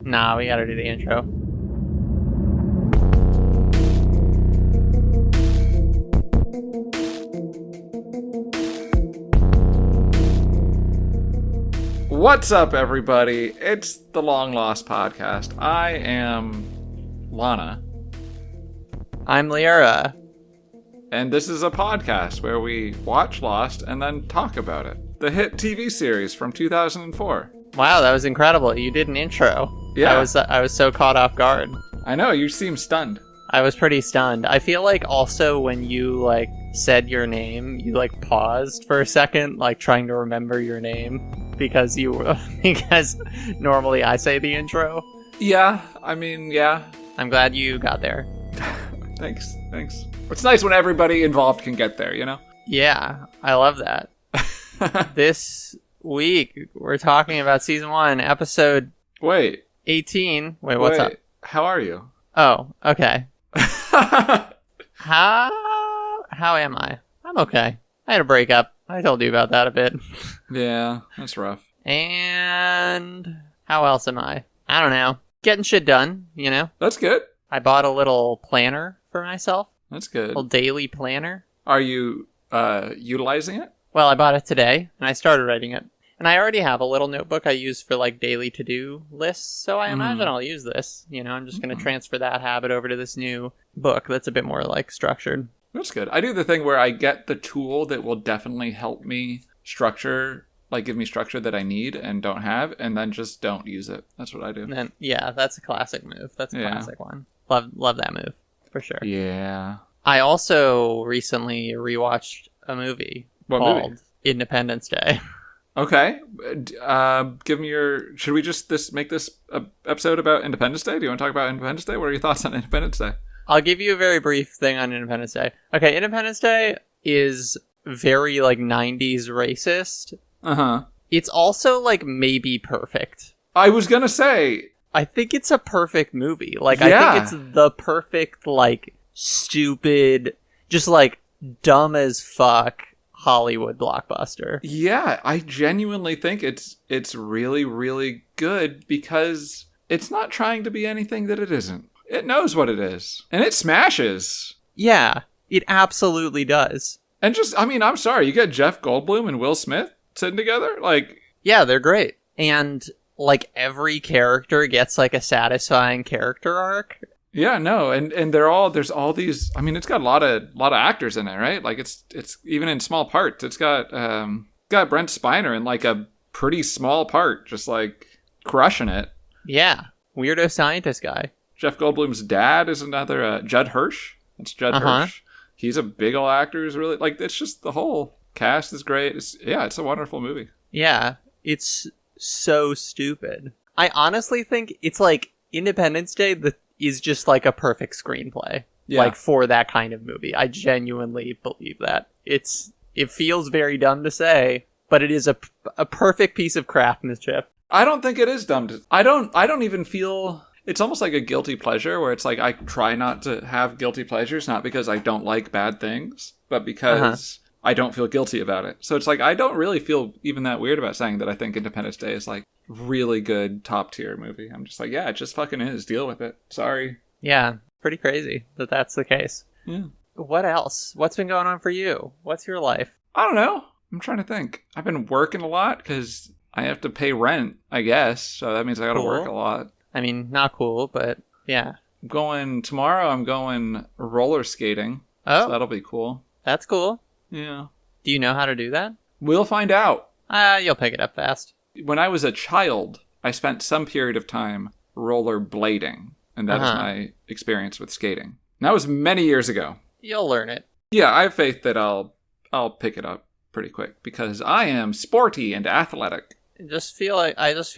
Nah, we gotta do the intro. What's up, everybody? It's the Long Lost Podcast. I am Lana. I'm Lyra. And this is a podcast where we watch Lost and then talk about it. The hit TV series from 2004. Wow, that was incredible. You did an intro. Yeah. I was so caught off guard. I know, you seem stunned. I was pretty stunned. I feel like also when you, said your name, you, paused for a second, trying to remember your name. Because normally I say the intro. Yeah, yeah. I'm glad you got there. Thanks. It's nice when everybody involved can get there, you know? Yeah, I love that. This week, we're talking about Season 1, Episode 18. Wait, what's up? How are you? Oh, okay. How am I? I'm okay. I had a breakup. I told you about that a bit. Yeah, that's rough. And how else am I? I don't know. Getting shit done, you know? That's good. I bought a little planner for myself. That's good. A little daily planner. Are you utilizing it? Well, I bought it today, and I started writing it. And I already have a little notebook I use for, daily to-do lists, so I imagine I'll use this. You know, I'm just going to transfer that habit over to this new book that's a bit more, structured. That's good. I do the thing where I get the tool that will definitely help me structure, give me structure that I need and don't have, and then just don't use it. That's what I do. And yeah, that's a classic move. That's a classic one. Love that move, for sure. Yeah. I also recently rewatched a movie called Independence Day. Okay. Give me your... Should we just make this episode about Independence Day? Do you want to talk about Independence Day? What are your thoughts on Independence Day? I'll give you a very brief thing on Independence Day. Okay, Independence Day is very, 90s racist. Uh-huh. It's also, maybe perfect. I was gonna say... I think it's a perfect movie. I think it's the perfect, stupid, just, dumb as fuck Hollywood blockbuster. Yeah, I genuinely think it's really, really good because it's not trying to be anything that it isn't. It knows what it is. And it smashes. Yeah, it absolutely does. And just, I'm sorry, you get Jeff Goldblum and Will Smith sitting together? Yeah, they're great. And, every character gets, a satisfying character arc. Yeah, no, and there's all these, it's got a lot of actors in it, right? It's even in small parts. It's got Brent Spiner in, a pretty small part, just, crushing it. Yeah, weirdo scientist guy. Jeff Goldblum's dad is another, Judd Hirsch. It's Judd Hirsch. He's a big ol' actor. Who's really, it's just the whole cast is great. It's a wonderful movie. Yeah, it's so stupid. I honestly think it's, Independence Day is just, a perfect screenplay. Yeah. For that kind of movie. I genuinely believe that. It feels very dumb to say, but it is a perfect piece of craftsmanship. I don't think it is dumb to... I don't even feel... It's almost like a guilty pleasure where it's I try not to have guilty pleasures, not because I don't like bad things, but because I don't feel guilty about it. So it's I don't really feel even that weird about saying that I think Independence Day is really good top tier movie. I'm just yeah, it just fucking is. Deal with it. Sorry. Yeah, pretty crazy that that's the case. Yeah. What else? What's been going on for you? What's your life? I don't know. I'm trying to think. I've been working a lot because I have to pay rent, I guess. So that means I got to work a lot. Not cool, but yeah. Tomorrow I'm going roller skating. Oh. So that'll be cool. That's cool. Yeah. Do you know how to do that? We'll find out. You'll pick it up fast. When I was a child, I spent some period of time roller blading. And that is my experience with skating. And that was many years ago. You'll learn it. Yeah, I have faith that I'll pick it up pretty quick because I am sporty and athletic. I just feel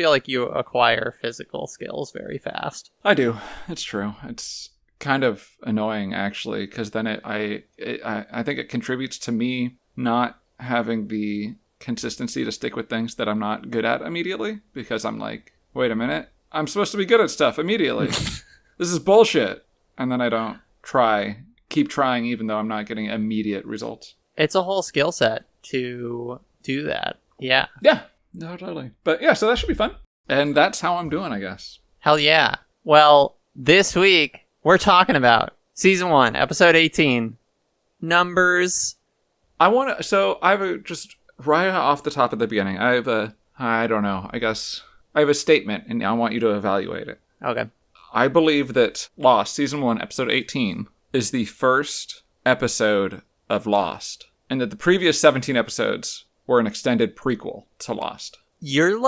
like you acquire physical skills very fast. I do. It's true. It's kind of annoying actually, because then I think it contributes to me not having the consistency to stick with things that I'm not good at immediately, because I'm wait a minute, I'm supposed to be good at stuff immediately. This is bullshit. And then I don't keep trying even though I'm not getting immediate results. It's a whole skill set to do that. Yeah. Yeah. No, totally. But yeah, so that should be fun. And that's how I'm doing, I guess. Hell yeah. Well, this week, we're talking about Season 1, Episode 18, Numbers. I have just right off the top at the beginning, I have a statement, and I want you to evaluate it. Okay. I believe that Lost, Season 1, Episode 18, is the first episode of Lost, and that the previous 17 episodes were an extended prequel to Lost. You're,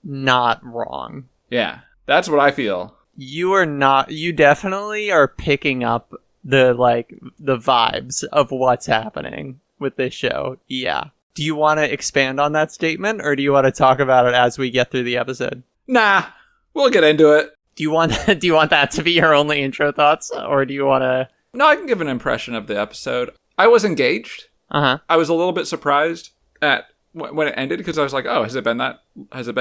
not wrong. Yeah, that's what I feel. You definitely are picking up the vibes of what's happening with this show. Yeah. Do you want to expand on that statement, or do you want to talk about it as we get through the episode? Nah, we'll get into it. Do you want that to be your only intro thoughts, or do you want to... No, I can give an impression of the episode. I was engaged. Uh-huh. I was a little bit surprised at when it ended, because I was like, oh, has it been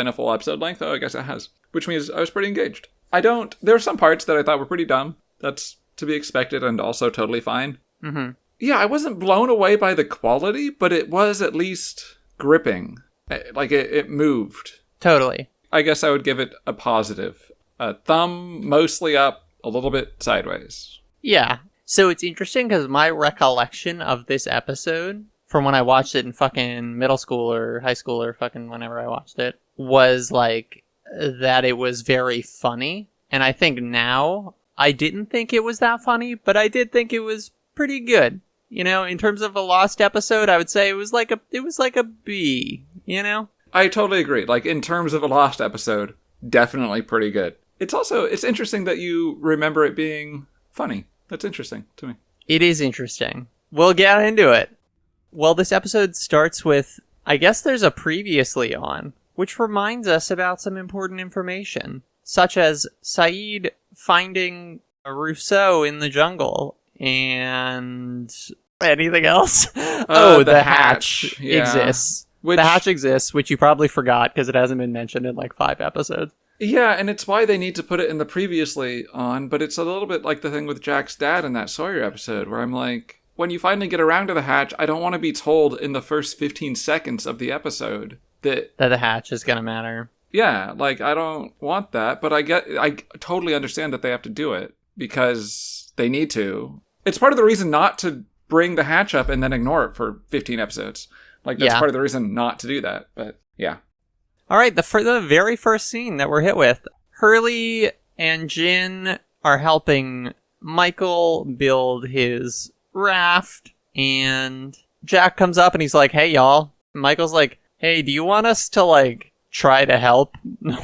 a full episode length? Oh, I guess it has. Which means I was pretty engaged. There were some parts that I thought were pretty dumb. That's to be expected and also totally fine. Mm-hmm. Yeah, I wasn't blown away by the quality, but it was at least gripping. It moved. Totally. I guess I would give it a positive. A thumb mostly up, a little bit sideways. Yeah. So it's interesting because my recollection of this episode from when I watched it in fucking middle school or high school or fucking whenever I watched it was that it was very funny. And I think now I didn't think it was that funny, but I did think it was pretty good. In terms of a Lost episode, I would say it was like a B, I totally agree. In terms of a Lost episode, definitely pretty good. It's interesting that you remember it being funny. That's interesting to me. It is interesting. We'll get into it. Well, this episode starts with, I guess there's a previously on, which reminds us about some important information, such as Saeed finding Rousseau in the jungle, and anything else? The hatch exists. The hatch exists, which you probably forgot because it hasn't been mentioned in 5 episodes. Yeah, and it's why they need to put it in the previously on, but it's a little bit like the thing with Jack's dad in that Sawyer episode, where I'm like, when you finally get around to the hatch, I don't want to be told in the first 15 seconds of the episode that the hatch is going to matter. Yeah, I don't want that, but I totally understand that they have to do it, because they need to. It's part of the reason not to bring the hatch up and then ignore it for 15 episodes. That's part of the reason not to do that, but yeah. All right, the very first scene that we're hit with, Hurley and Jin are helping Michael build his raft, and Jack comes up and he's like, hey, y'all. Michael's like, hey, do you want us to, try to help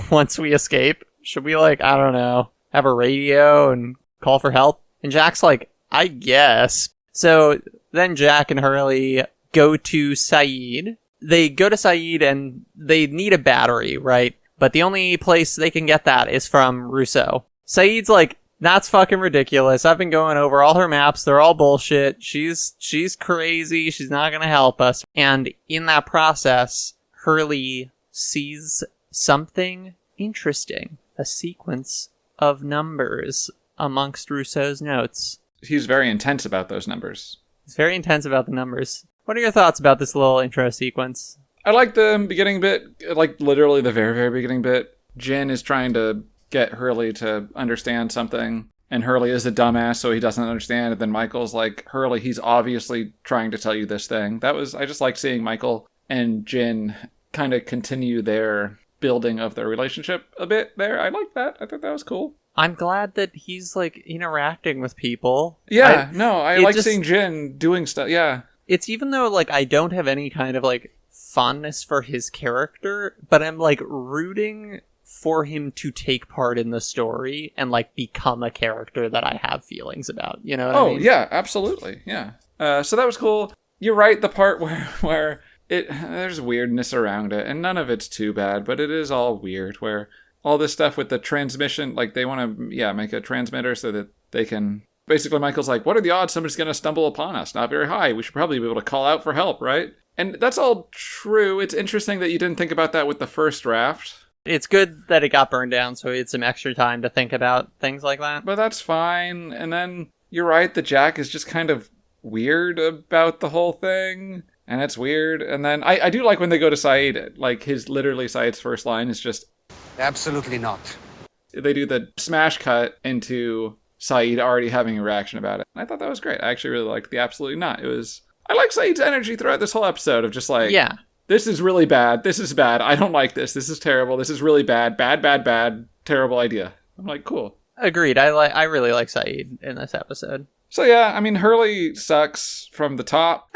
once we escape? Should we, I don't know, have a radio and call for help? And Jack's like, I guess. So then Jack and Hurley go to Saeed. They go to Saeed and they need a battery, right? But the only place they can get that is from Rousseau. Saeed's like, that's fucking ridiculous. I've been going over all her maps. They're all bullshit. She's crazy. She's not going to help us. And in that process, Hurley sees something interesting. A sequence of numbers amongst Rousseau's notes. He's very intense about those numbers. He's very intense about the numbers. What are your thoughts about this little intro sequence? I like the beginning bit, literally the very, very beginning bit. Jin is trying to get Hurley to understand something, and Hurley is a dumbass, so he doesn't understand. And then Michael's like, Hurley, he's obviously trying to tell you this thing. I just like seeing Michael and Jin kind of continue their building of their relationship a bit there. I like that. I thought that was cool. I'm glad that he's interacting with people. Yeah, I like seeing Jin doing stuff. Yeah. It's even though, I don't have any kind of, fondness for his character, but I'm, rooting for him to take part in the story and, become a character that I have feelings about. You know what I mean? Oh, yeah, absolutely. Yeah. So that was cool. You're right, the part where there's weirdness around it, and none of it's too bad, but it is all weird, where all this stuff with the transmission, they want to, make a transmitter so that they can... Basically, Michael's like, what are the odds somebody's going to stumble upon us? Not very high. We should probably be able to call out for help, right? And that's all true. It's interesting that you didn't think about that with the first raft. It's good that it got burned down, so we had some extra time to think about things like that. But that's fine. And then you're right, the Jack is just kind of weird about the whole thing. And it's weird. And then I do like when they go to Saeed, Saeed's first line is just... Absolutely not. they do the smash cut into Saeed already having a reaction about it. And I thought that was great. I actually really liked the absolutely not. I like Saeed's energy throughout this whole episode of just like, yeah, this is really bad. This is bad. I don't like this. This is terrible. This is really bad. Bad, bad, bad. Terrible idea. I'm like, cool. Agreed. I really like Saeed in this episode. So yeah, I mean, Hurley sucks from the top.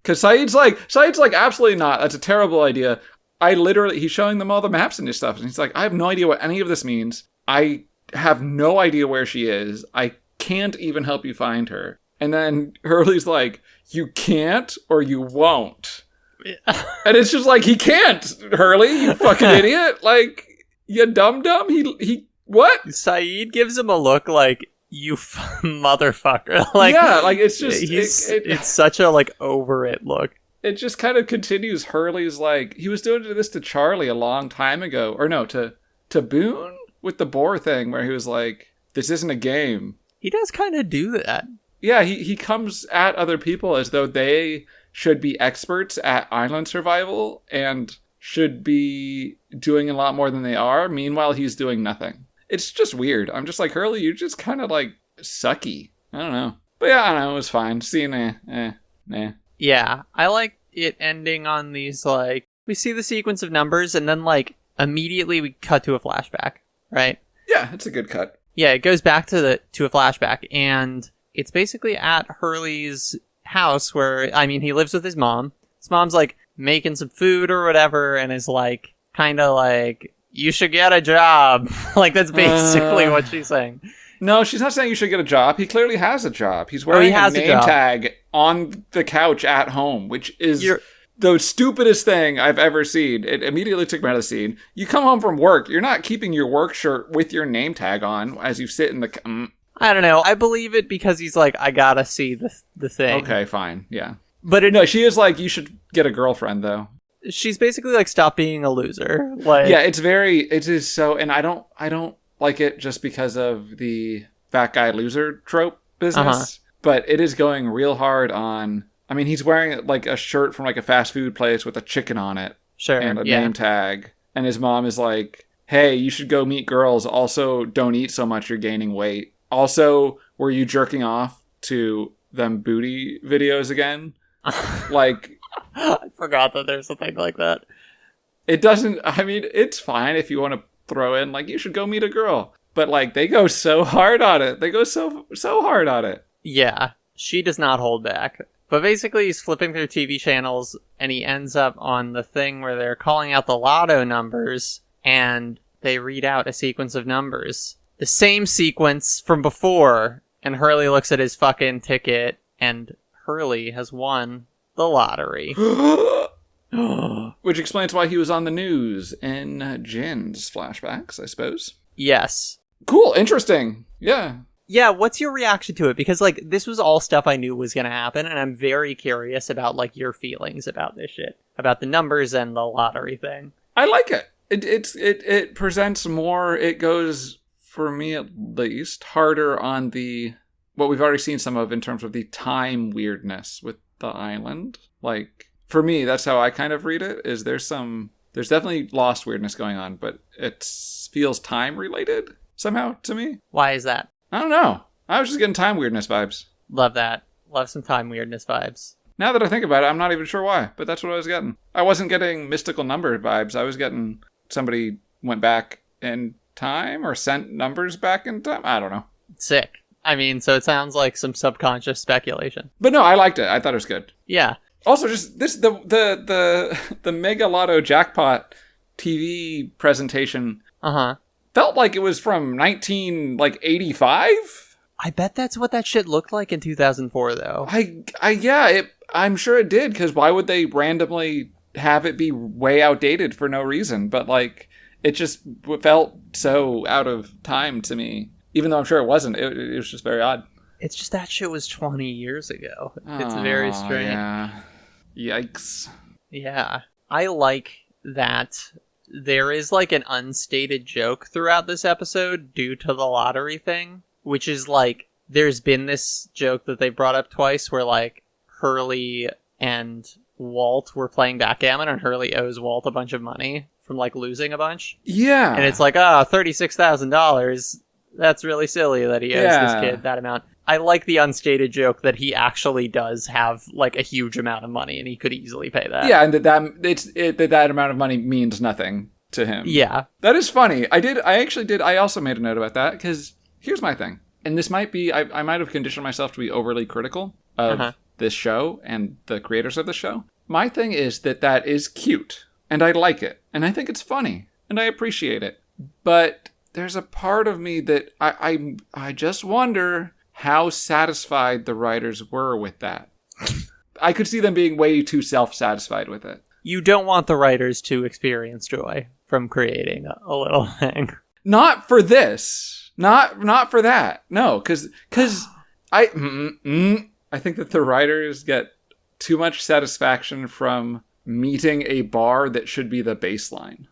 Because Saeed's like, absolutely not. That's a terrible idea. He's showing them all the maps and stuff. And he's like, I have no idea what any of this means. I have no idea where she is. I can't even help you find her. And then Hurley's like, you can't or you won't. And it's just like, he can't, Hurley, you fucking idiot. Like, you dum-dum. He what? Saeed gives him a look like, you motherfucker. Like, yeah, like it's just it's such a like over it look. It just kind of continues. Hurley's like, he was doing this to Charlie a long time ago, or no, to Boone with the boar thing, where he was like, this isn't a game. He does kind of do that. Yeah, he comes at other people as though they should be experts at island survival and should be doing a lot more than they are. Meanwhile, he's doing nothing. It's just weird. I'm just like, Hurley, you're just kind of like sucky. I don't know. But yeah, I don't know. It was fine. Seeing nah. Yeah, I like it ending on these, like, we see the sequence of numbers and then, like, immediately we cut to a flashback, right? Yeah, it's a good cut. Yeah, it goes back to a flashback, and it's basically at Hurley's house where, I mean, he lives with his mom. His mom's, like, making some food or whatever and is, like, kind of like, you should get a job. Like, that's basically what she's saying. No, she's not saying you should get a job. He clearly has a job. He's wearing a name tag on the couch at home, which is the stupidest thing I've ever seen. It immediately took me out of the scene. You come home from work. You're not keeping your work shirt with your name tag on as you sit in the... I don't know. I believe it because he's like, I gotta see the thing. Okay, fine. Yeah. But no, she is like, you should get a girlfriend, though. She's basically like, stop being a loser. Like, yeah, it is so, and I don't like it just because of the fat guy loser trope business, but it is going real hard on, I mean, he's wearing like a shirt from like a fast food place with a chicken on it. Sure. And a name tag. And his mom is like, hey, you should go meet girls. Also, don't eat so much, you're gaining weight. Also, were you jerking off to them booty videos again? Like... I forgot that there's a thing like that. It doesn't, I mean, it's fine if you want to throw in, like, you should go meet a girl. But, like, they go so hard on it. They go so hard on it. Yeah, she does not hold back. But basically, he's flipping through TV channels, and he ends up on the thing where they're calling out the lotto numbers, and they read out a sequence of numbers. The same sequence from before, and Hurley looks at his fucking ticket, and Hurley has won the lottery. Which explains why he was on the news in Jin's flashbacks, I suppose. Yes. Cool, interesting. Yeah. Yeah, what's your reaction to it? Because, like, this was all stuff I knew was going to happen, and I'm very curious about, like, your feelings about this shit. About the numbers and the lottery thing. I like it. It presents more, it goes, for me at least, harder on the, what we've already seen some of in terms of the time weirdness with the island. Like, for me, that's how I kind of read it, is there's definitely lost weirdness going on, but it feels time related somehow to me. Why is that? I don't know. I was just getting time weirdness vibes. Love that. Love some time weirdness vibes. Now that I think about it, I'm not even sure why, but that's what I was getting. I wasn't getting mystical number vibes. I was getting somebody went back in time or sent numbers back in time. I don't know. Sick. I mean, so it sounds like some subconscious speculation. But no, I liked it. I thought it was good. Yeah. Also, just this the Mega Lotto Jackpot TV presentation felt like it was from 1985. I bet that's what that shit looked like in 2004, though. I'm sure it did, because why would they randomly have it be way outdated for no reason? But like, it just felt so out of time to me. Even though I'm sure it wasn't, it was just very odd. It's just that shit was 20 years ago. It's very strange. Yeah. Yikes. Yeah. I like that there is like an unstated joke throughout this episode due to the lottery thing, which is like, there's been this joke that they brought up twice where like Hurley and Walt were playing backgammon and Hurley owes Walt a bunch of money from like losing a bunch. Yeah. And it's like, $36,000. That's really silly that he owes this kid that amount. I like the unstated joke that he actually does have like a huge amount of money and he could easily pay that. Yeah, and that amount of money means nothing to him. Yeah. That is funny. I also made a note about that, because here's my thing. And this might be, I might have conditioned myself to be overly critical of this show and the creators of the show. My thing is that is cute, and I like it, and I think it's funny, and I appreciate it. But there's a part of me that I just wonder how satisfied the writers were with that. I could see them being way too self-satisfied with it. You don't want the writers to experience joy from creating a little thing. Not for this. Not for that. No, because I think that the writers get too much satisfaction from meeting a bar that should be the baseline.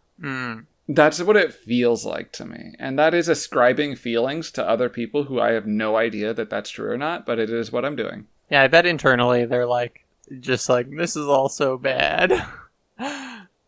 That's what it feels like to me. And that is ascribing feelings to other people who I have no idea that that's true or not, but it is what I'm doing. Yeah, I bet internally they're like, just like, this is all so bad.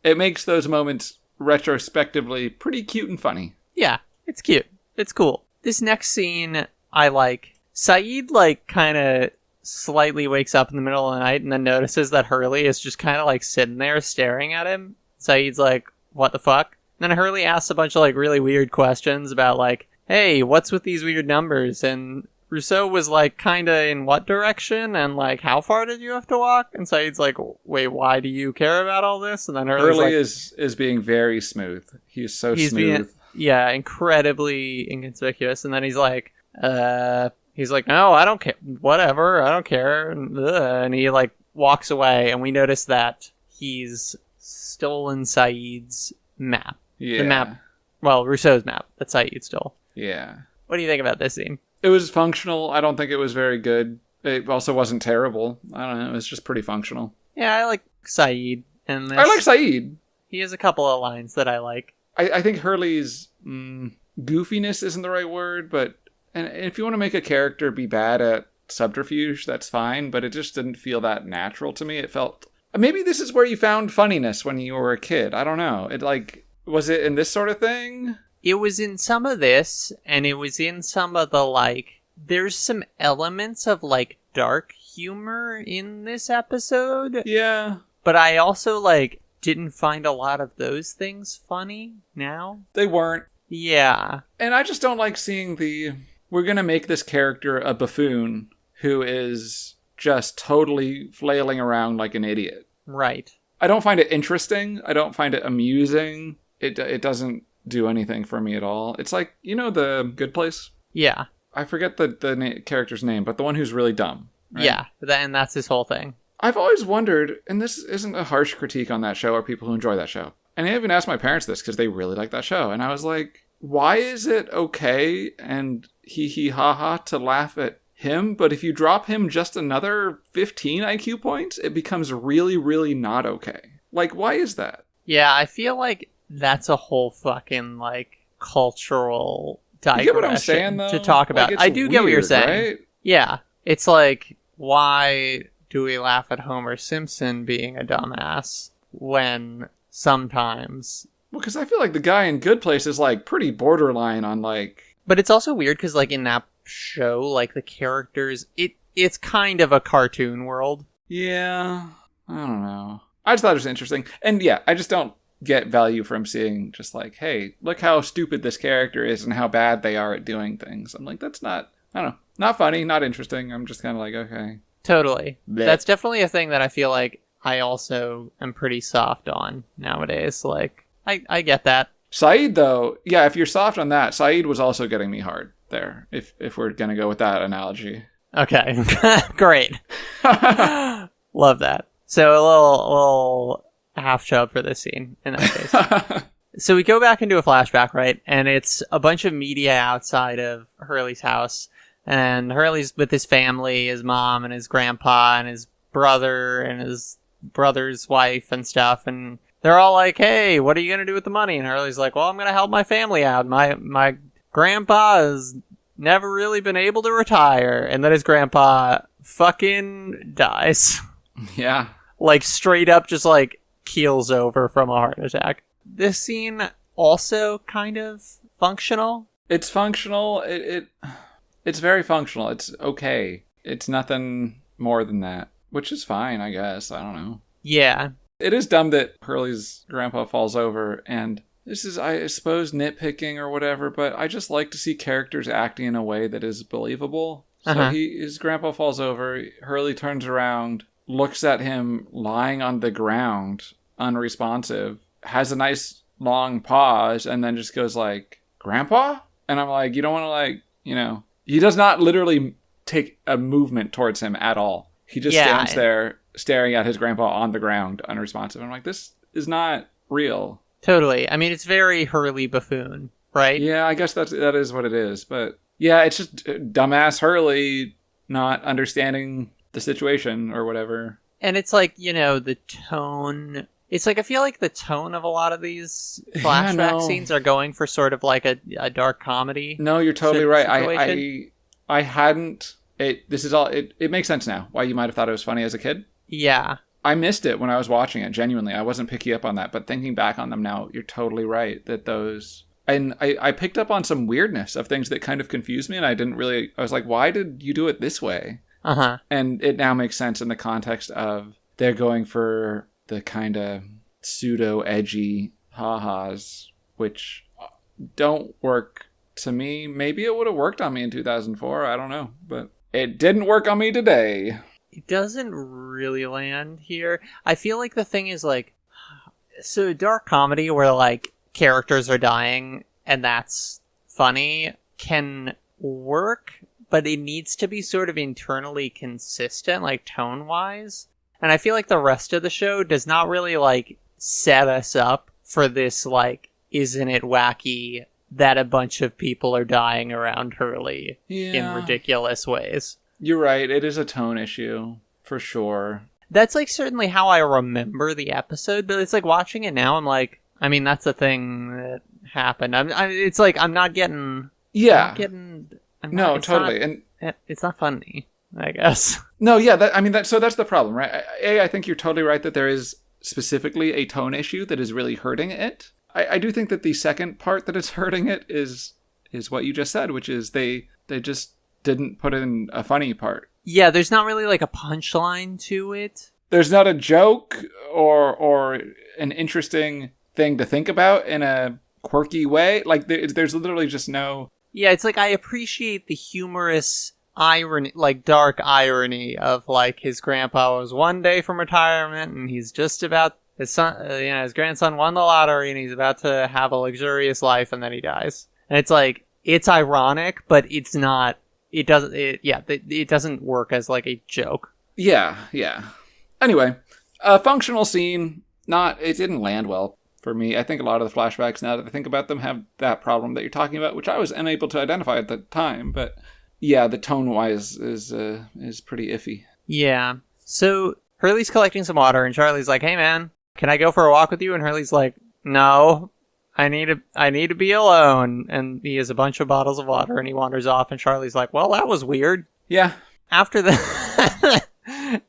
It makes those moments retrospectively pretty cute and funny. Yeah, it's cute. It's cool. This next scene, I like. Saeed, like, kind of slightly wakes up in the middle of the night and then notices that Hurley is just kind of, like, sitting there staring at him. Saeed's like, what the fuck? And then Hurley asks a bunch of, like, really weird questions about, like, hey, what's with these weird numbers? And Rousseau was like, kinda in what direction? And like, how far did you have to walk? And Saeed's like, wait, why do you care about all this? And then Hurley like, is being very smooth. He's so smooth. Incredibly inconspicuous. And then he's like, no, I don't care. Whatever, I don't care. And he like walks away. And we notice that he's stolen Saeed's map. Yeah. The map. Well, Rousseau's map that Saeed stole. Yeah. What do you think about this scene? It was functional. I don't think it was very good. It also wasn't terrible. I don't know. It was just pretty functional. Yeah, I like Saeed. And I like Saeed. He has a couple of lines that I like. I think Hurley's goofiness isn't the right word, but and if you want to make a character be bad at subterfuge, that's fine, but it just didn't feel that natural to me. It felt... Maybe this is where you found funniness when you were a kid. I don't know. It like... Was it in this sort of thing? It was in some of this, and it was in some of the, like... There's some elements of, like, dark humor in this episode. Yeah. But I also, like, didn't find a lot of those things funny now. They weren't. Yeah. And I just don't like seeing the... We're going to make this character a buffoon who is just totally flailing around like an idiot. Right. I don't find it interesting. I don't find it amusing. It doesn't do anything for me at all. It's like, you know, The Good Place? Yeah. I forget the character's name, but the one who's really dumb. Right? Yeah, and that's his whole thing. I've always wondered, and this isn't a harsh critique on that show or people who enjoy that show. And I even asked my parents this because they really like that show. And I was like, why is it okay and hee ha ha to laugh at him? But if you drop him just another 15 IQ points, it becomes really, really not okay. Like, why is that? Yeah, I feel like that's a whole fucking, like, cultural digression you get what I'm saying, though? To talk about. Like, I do get what you're saying. Right? Yeah. It's like, why do we laugh at Homer Simpson being a dumbass when sometimes... Well, because I feel like the guy in Good Place is, like, pretty borderline on, like... But it's also weird because, like, in that show, like, the characters... It's kind of a cartoon world. Yeah. I don't know. I just thought it was interesting. And, yeah, I just don't get value from seeing just like, hey, look how stupid this character is and how bad they are at doing things. I'm like, that's not... I don't know. Not funny, not interesting. I'm just kind of like, okay. Totally. Blech. That's definitely a thing that I feel like I also am pretty soft on nowadays. Like, I get that. Saeed, though, yeah, if you're soft on that, Saeed was also getting me hard there, if we're going to go with that analogy. Okay. Great. Love that. So a little half chub for this scene in that case. So we go back into a flashback, right? And it's a bunch of media outside of Hurley's house. And Hurley's with his family, his mom and his grandpa and his brother and his brother's wife and stuff. And they're all like, hey, what are you going to do with the money? And Hurley's like, well, I'm going to help my family out. My grandpa has never really been able to retire. And then his grandpa fucking dies. Yeah. Like straight up just like keels over from a heart attack. this scene also kind of functional? It's functional. It's very functional. It's okay. It's nothing more than that, which is fine, I guess. I don't know. Yeah. It is dumb that Hurley's grandpa falls over, and this is, I suppose, nitpicking or whatever, but I just like to see characters acting in a way that is believable. So his grandpa falls over, Hurley turns around, looks at him lying on the ground, unresponsive, has a nice long pause, and then just goes like, Grandpa? And I'm like, you don't want to, like, you know, he does not literally take a movement towards him at all. He just stands there staring at his grandpa on the ground, unresponsive. I'm like, this is not real. Totally. I mean, it's very Hurley buffoon, right? Yeah, I guess that is what it is. But yeah, it's just dumbass Hurley not understanding the situation or whatever. And it's like, you know, the tone. It's like, I feel like the tone of a lot of these flashback scenes are going for sort of like a dark comedy. No, you're totally right. I hadn't. It makes sense now why you might have thought it was funny as a kid. Yeah. I missed it when I was watching it, genuinely. I wasn't picking up on that, but thinking back on them now, you're totally right that those... And I picked up on some weirdness of things that kind of confused me, and I was like, why did you do it this way? Uh-huh. And it now makes sense in the context of they're going for the kind of pseudo-edgy ha-has, which don't work to me. Maybe it would have worked on me in 2004, I don't know, but it didn't work on me today. It doesn't really land here. I feel like the thing is, like, so dark comedy where, like, characters are dying and that's funny can work, but it needs to be sort of internally consistent, like, tone-wise. And I feel like the rest of the show does not really, like, set us up for this, like, isn't it wacky that a bunch of people are dying around Hurley in ridiculous ways. You're right. It is a tone issue, for sure. That's, like, certainly how I remember the episode, but it's like watching it now, I'm like, I mean, that's the thing that happened. It's like, I'm not getting... Yeah. No, totally. It's not funny, I guess. No, yeah, so that's the problem, right? I think you're totally right that there is specifically a tone issue that is really hurting it. I do think that the second part that is hurting it is what you just said, which is they just didn't put in a funny part. Yeah, there's not really like a punchline to it. There's not a joke or an interesting thing to think about in a quirky way. Like there's literally just no... Yeah, it's like I appreciate the humorous irony, like dark irony of like his grandpa was one day from retirement and he's just about... His son, his grandson won the lottery and he's about to have a luxurious life and then he dies. And it's like, it's ironic, but it's not... It doesn't work as like a joke. Yeah. Anyway, a functional scene, it didn't land well for me. I think a lot of the flashbacks, now that I think about them, have that problem that you're talking about, which I was unable to identify at the time. But yeah, the tone-wise is pretty iffy. Yeah. So Hurley's collecting some water and Charlie's like, hey man, can I go for a walk with you? And Hurley's like, no. I need to be alone. And he has a bunch of bottles of water and he wanders off and Charlie's like, well, that was weird. Yeah. After that...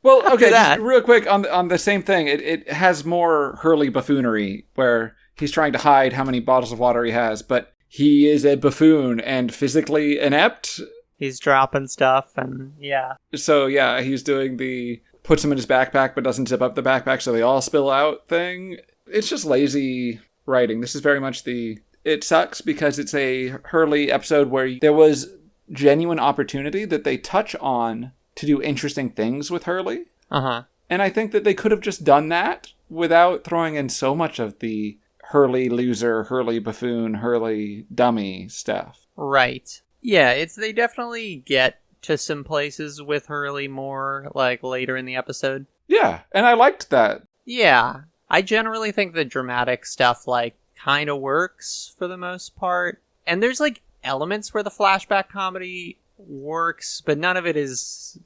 Well, okay, just real quick on the same thing. It has more Hurley buffoonery where he's trying to hide how many bottles of water he has, but he is a buffoon and physically inept. He's dropping stuff and yeah. So yeah, he's doing the puts them in his backpack but doesn't zip up the backpack so they all spill out thing. It's just lazy writing. This is very much it sucks because it's a Hurley episode where there was genuine opportunity that they touch on to do interesting things with Hurley. Uh-huh. And I think that they could have just done that without throwing in so much of the Hurley loser, Hurley buffoon, Hurley dummy stuff. Right. Yeah, they definitely get to some places with Hurley more, like, later in the episode. Yeah, and I liked that. Yeah. I generally think the dramatic stuff, like, kind of works for the most part. And there's, like, elements where the flashback comedy works, but none of it is,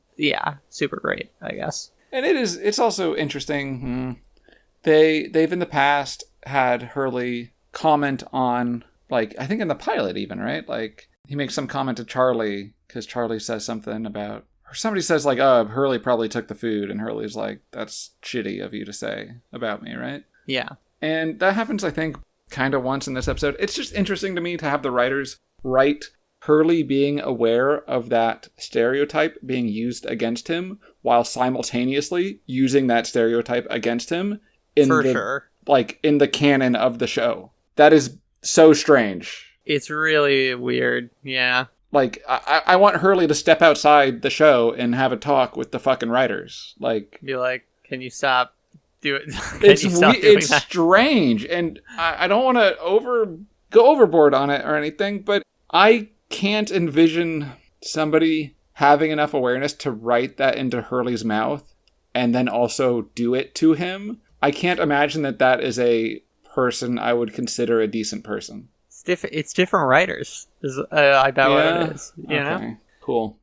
super great, I guess. And it's also interesting. They've in the past had Hurley comment on, like, I think in the pilot even, right? Like, he makes some comment to Charlie, because Charlie says something about, or somebody says, like, Hurley probably took the food, and Hurley's like, that's shitty of you to say about me, right? Yeah. And that happens, I think, kind of once in this episode. It's just interesting to me to have the writers write Hurley being aware of that stereotype being used against him while simultaneously using that stereotype against him in in the canon of the show. That is so strange. It's really weird. Yeah. Like, I want Hurley to step outside the show and have a talk with the fucking writers. Like, be like, can you stop doing it's strange, and I don't want to go overboard on it or anything, but I can't envision somebody having enough awareness to write that into Hurley's mouth and then also do it to him. I can't imagine that is a person I would consider a decent person. It's different writers. I bet what it is. You know? Cool.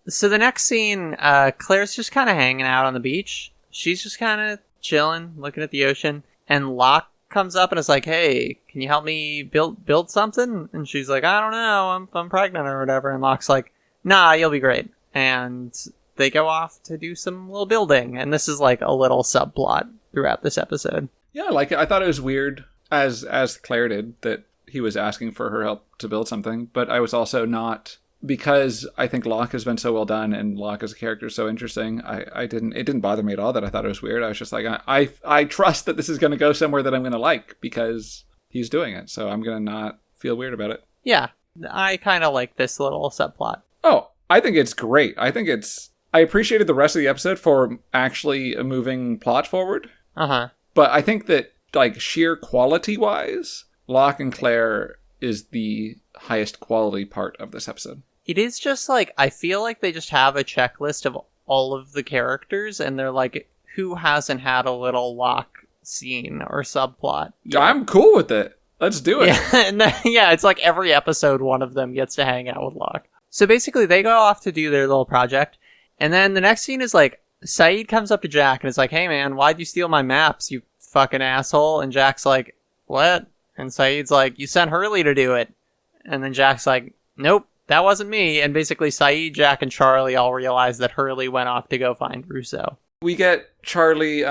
So the next scene, Claire's just kind of hanging out on the beach. She's just kind of chilling, looking at the ocean. And Locke comes up and is like, hey, can you help me build something? And she's like, I don't know, I'm pregnant or whatever. And Locke's like, nah, you'll be great. And they go off to do some little building. And this is like a little subplot throughout this episode. Yeah, I like it. I thought it was weird, as Claire did, that he was asking for her help to build something. But I was also not, because I think Locke has been so well done and Locke as a character is so interesting. It didn't bother me at all that I thought it was weird. I was just like, I trust that this is going to go somewhere that I'm going to like because he's doing it. So I'm going to not feel weird about it. Yeah, I kind of like this little subplot. Oh, I think it's great. I appreciated the rest of the episode for actually moving plot forward. Uh-huh. But I think that, like, sheer quality-wise, Locke and Claire is the highest quality part of this episode. It is just, like, I feel like they just have a checklist of all of the characters, and they're like, who hasn't had a little Locke scene or subplot yet? I'm cool with it. Let's do it. Yeah, and then, it's like every episode one of them gets to hang out with Locke. So basically, they go off to do their little project. And then the next scene is like, Saeed comes up to Jack and is like, hey man, why'd you steal my maps, you fucking asshole? And Jack's like, what? And Saeed's like, you sent Hurley to do it. And then Jack's like, nope, that wasn't me. And basically Saeed, Jack, and Charlie all realize that Hurley went off to go find Russo. We get Charlie,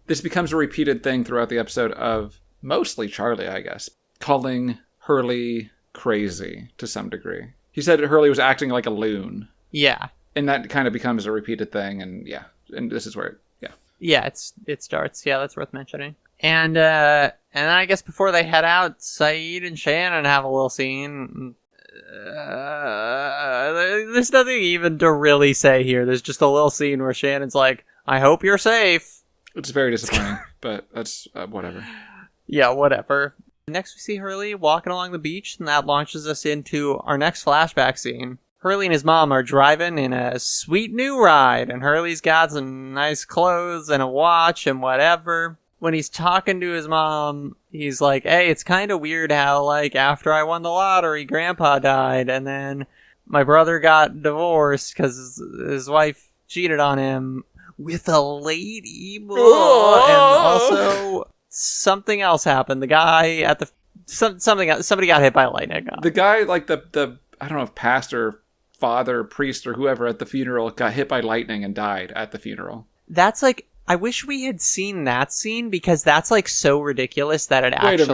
this becomes a repeated thing throughout the episode of mostly Charlie, I guess, calling Hurley crazy to some degree. He said Hurley was acting like a loon. Yeah. And that kind of becomes a repeated thing, and this is where it starts. Yeah, that's worth mentioning. And I guess before they head out, Saeed and Shannon have a little scene. There's nothing even to really say here. There's just a little scene where Shannon's like, I hope you're safe. It's very disappointing, but that's whatever. Yeah, whatever. Next we see Hurley walking along the beach, and that launches us into our next flashback scene. Hurley and his mom are driving in a sweet new ride, and Hurley's got some nice clothes and a watch and whatever. When he's talking to his mom, he's like, hey, it's kind of weird how, like, after I won the lottery, Grandpa died, and then my brother got divorced because his wife cheated on him with a lady. Oh! And also, something else happened. The guy at the... somebody got hit by lightning. The guy, like, the I don't know if pastor... father, priest, or whoever at the funeral got hit by lightning and died at the funeral. That's like, I wish we had seen that scene because that's like so ridiculous that it actually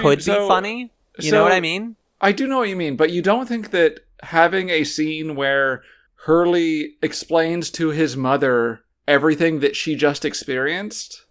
could be funny. You know what I mean? I do know what you mean, but you don't think that having a scene where Hurley explains to his mother everything that she just experienced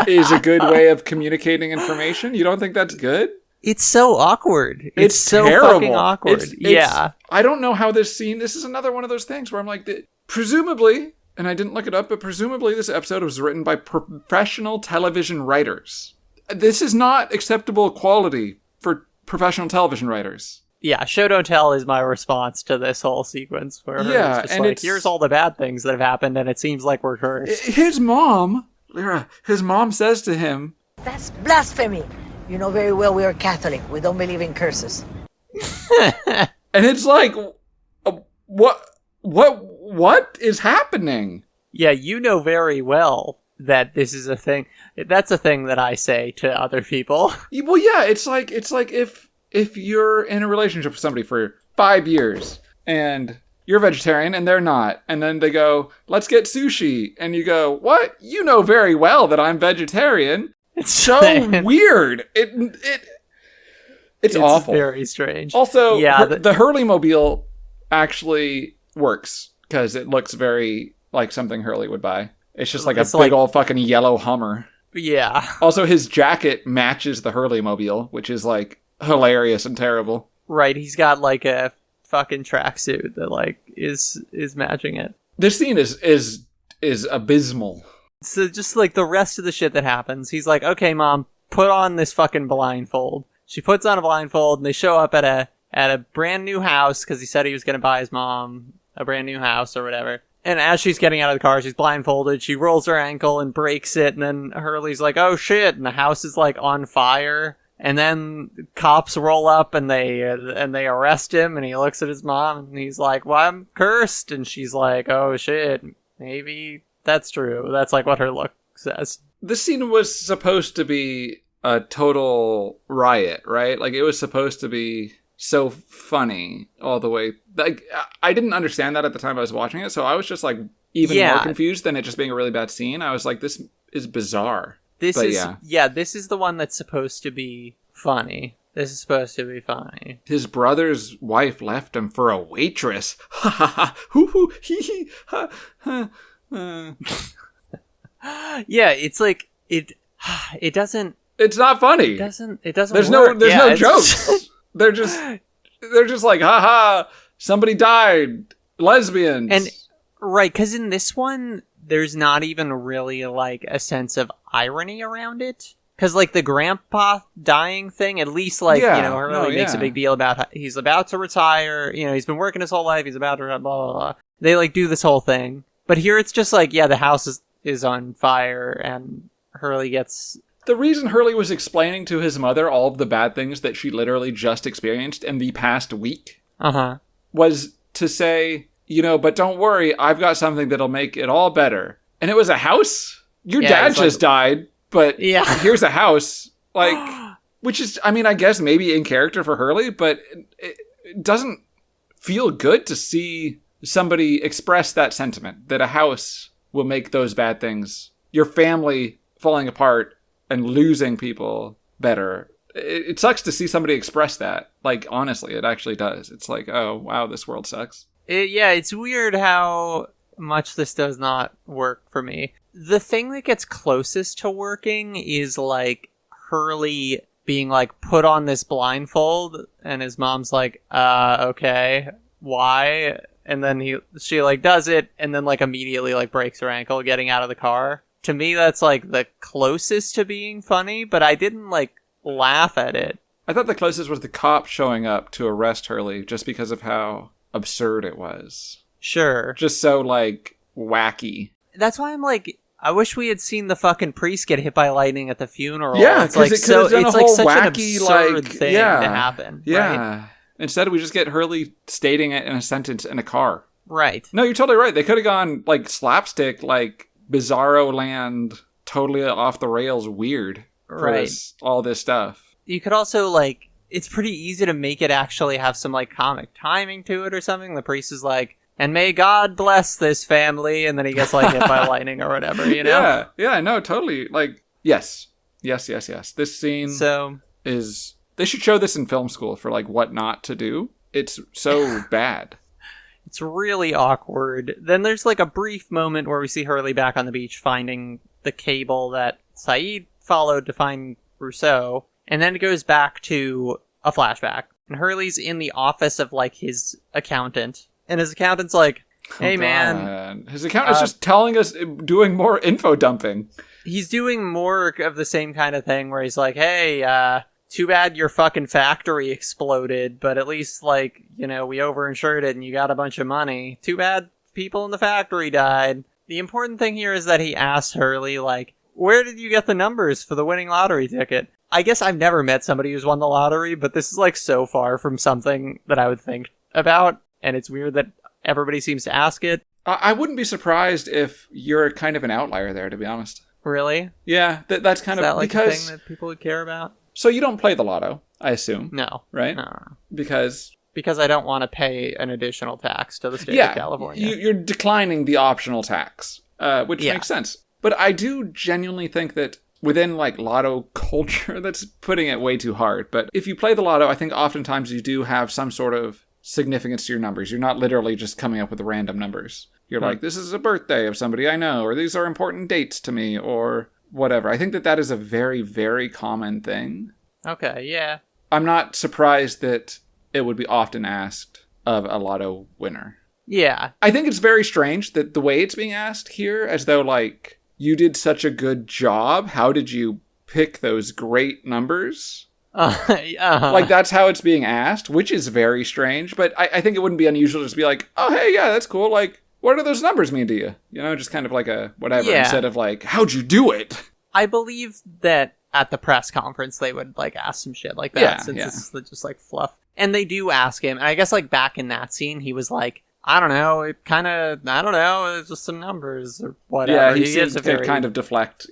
is a good way of communicating information? You don't think that's good? It's so awkward. It's so terrible. Fucking awkward. Yeah. I don't know how this is another one of those things where I'm like, presumably, and I didn't look it up, but presumably this episode was written by professional television writers. This is not acceptable quality for professional television writers. Yeah, show don't tell is my response to this whole sequence where it's just like, here's all the bad things that have happened and it seems like we're cursed. His mom, Lyra, says to him, that's blasphemy. You know very well we are Catholic. We don't believe in curses. And it's like, what is happening? Yeah, you know very well that this is a thing. That's a thing that I say to other people. Well, yeah, it's like if you're in a relationship with somebody for 5 years and you're vegetarian and they're not. And then they go, let's get sushi. And you go, what? You know very well that I'm vegetarian. It's so weird. It's awful. Very strange. Also, the Hurley-mobile actually works because it looks very like something Hurley would buy. It's just like a big old fucking yellow Hummer. Yeah. Also, his jacket matches the Hurley-mobile, which is like hilarious and terrible. Right, he's got like a fucking tracksuit that like is matching it. This scene is abysmal. So just like the rest of the shit that happens, he's like, okay, Mom, put on this fucking blindfold. She puts on a blindfold, and they show up at a brand new house because he said he was going to buy his mom a brand new house or whatever. And as she's getting out of the car, she's blindfolded. She rolls her ankle and breaks it. And then Hurley's like, oh shit. And the house is like on fire. And then cops roll up and they arrest him. And he looks at his mom and he's like, well, I'm cursed. And she's like, oh shit. Maybe that's true. That's like what her look says. This scene was supposed to be a total riot, right? Like it was supposed to be so funny all the way. Like I didn't understand that at the time I was watching it, so I was just like even more confused than it just being a really bad scene. I was like, this is bizarre. This is the one that's supposed to be funny. This is supposed to be funny. His brother's wife left him for a waitress. Ha ha ha. Hoo hoo hee hee ha ha. Yeah, it's like it doesn't. It's not funny. It doesn't. There's work. no jokes. They're just like, haha, somebody died, lesbians. And right, because in this one, there's not even really like a sense of irony around it. Because like the grandpa dying thing, at least like Hurley makes a big deal about he's about to retire. You know, he's been working his whole life. He's about to blah blah blah. They like do this whole thing, but here it's just like the house is on fire and Hurley gets. The reason Hurley was explaining to his mother all of the bad things that she literally just experienced in the past week was to say, but don't worry, I've got something that'll make it all better. And it was a house? Your dad just died, but here's a house. Like, which is, I mean, I guess maybe in character for Hurley, but it doesn't feel good to see somebody express that sentiment, that a house will make those bad things, your family falling apart, and losing people better. It sucks to see somebody express that. Like, honestly, it actually does. It's like, oh, wow, this world sucks. It's weird how much this does not work for me. The thing that gets closest to working is, like, Hurley being like, put on this blindfold, and his mom's like, okay, why? And then she, like, does it, and then, like, immediately, like, breaks her ankle getting out of the car. To me, that's, like, the closest to being funny, but I didn't, like, laugh at it. I thought the closest was the cop showing up to arrest Hurley just because of how absurd it was. Sure. Just so, like, wacky. That's why I'm like, I wish we had seen the fucking priest get hit by lightning at the funeral. Yeah, it's like it's like such wacky, an absurd thing to happen. Yeah. Right? Instead, we just get Hurley stating it in a sentence in a car. Right. No, you're totally right. They could have gone, like, slapstick, like, Bizarro Land, totally off the rails weird for all this stuff. You could also, like, it's pretty easy to make it actually have some, like, comic timing to it or something. The priest is like, and may God bless this family, and then he gets, like, hit by lightning or whatever, you know? Yeah, no, totally. Like, yes. This scene is... They should show this in film school for, like, what not to do. It's so bad. It's really awkward. Then there's like a brief moment where we see Hurley back on the beach finding the cable that Saeed followed to find Rousseau. And then it goes back to a flashback. And Hurley's in the office of like his accountant. And his accountant's like, hey man. His accountant's just telling us, doing more info dumping. He's doing more of the same kind of thing where he's like, hey, too bad your fucking factory exploded, but at least, like, we overinsured it and you got a bunch of money. Too bad people in the factory died. The important thing here is that he asks Hurley, like, where did you get the numbers for the winning lottery ticket? I guess I've never met somebody who's won the lottery, but this is, like, so far from something that I would think about, and it's weird that everybody seems to ask it. I wouldn't be surprised if you're kind of an outlier there, to be honest. Really? Yeah, that's kind of like because... a thing that people would care about? So you don't play the lotto, I assume. No. Right? No. Because Because I don't want to pay an additional tax to the state of California. You're declining the optional tax, which Yeah. makes sense. But I do genuinely think that within like lotto culture, that's putting it way too hard. But if you play the lotto, I think oftentimes you do have some sort of significance to your numbers. You're not literally just coming up with random numbers. You're like, this is a birthday of somebody I know, or these are important dates to me, or whatever. I think that is a very, very common thing. Okay, yeah. I'm not surprised that it would be often asked of a lotto winner. Yeah. I think it's very strange that the way it's being asked here, as though, like, you did such a good job. How did you pick those great numbers? Like, that's how it's being asked, which is very strange. But I think it wouldn't be unusual to just be like, oh, hey, yeah, that's cool. Like, what do those numbers mean to you? You know, just kind of like a whatever, instead of like, how'd you do it? I believe that at the press conference, they would, like, ask some shit like that, since it's just, like, fluff. And they do ask him, and I guess, like, back in that scene, he was like, I don't know, it's just some numbers, or whatever. Yeah, he seems to kind of deflect,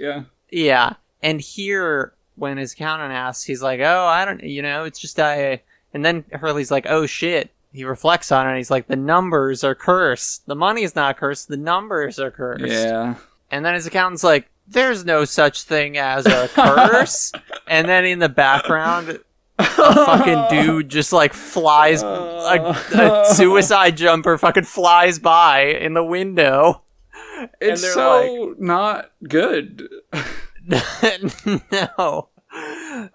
Yeah, and here, when his accountant asks, he's like, oh, I don't, it's just and then Hurley's like, oh, shit. He reflects on it, and he's like, the numbers are cursed. The money's not cursed, the numbers are cursed. Yeah. And then his accountant's like, there's no such thing as a curse. And then in the background, a fucking dude just like flies, a suicide jumper fucking flies by in the window. It's so like, not good. No.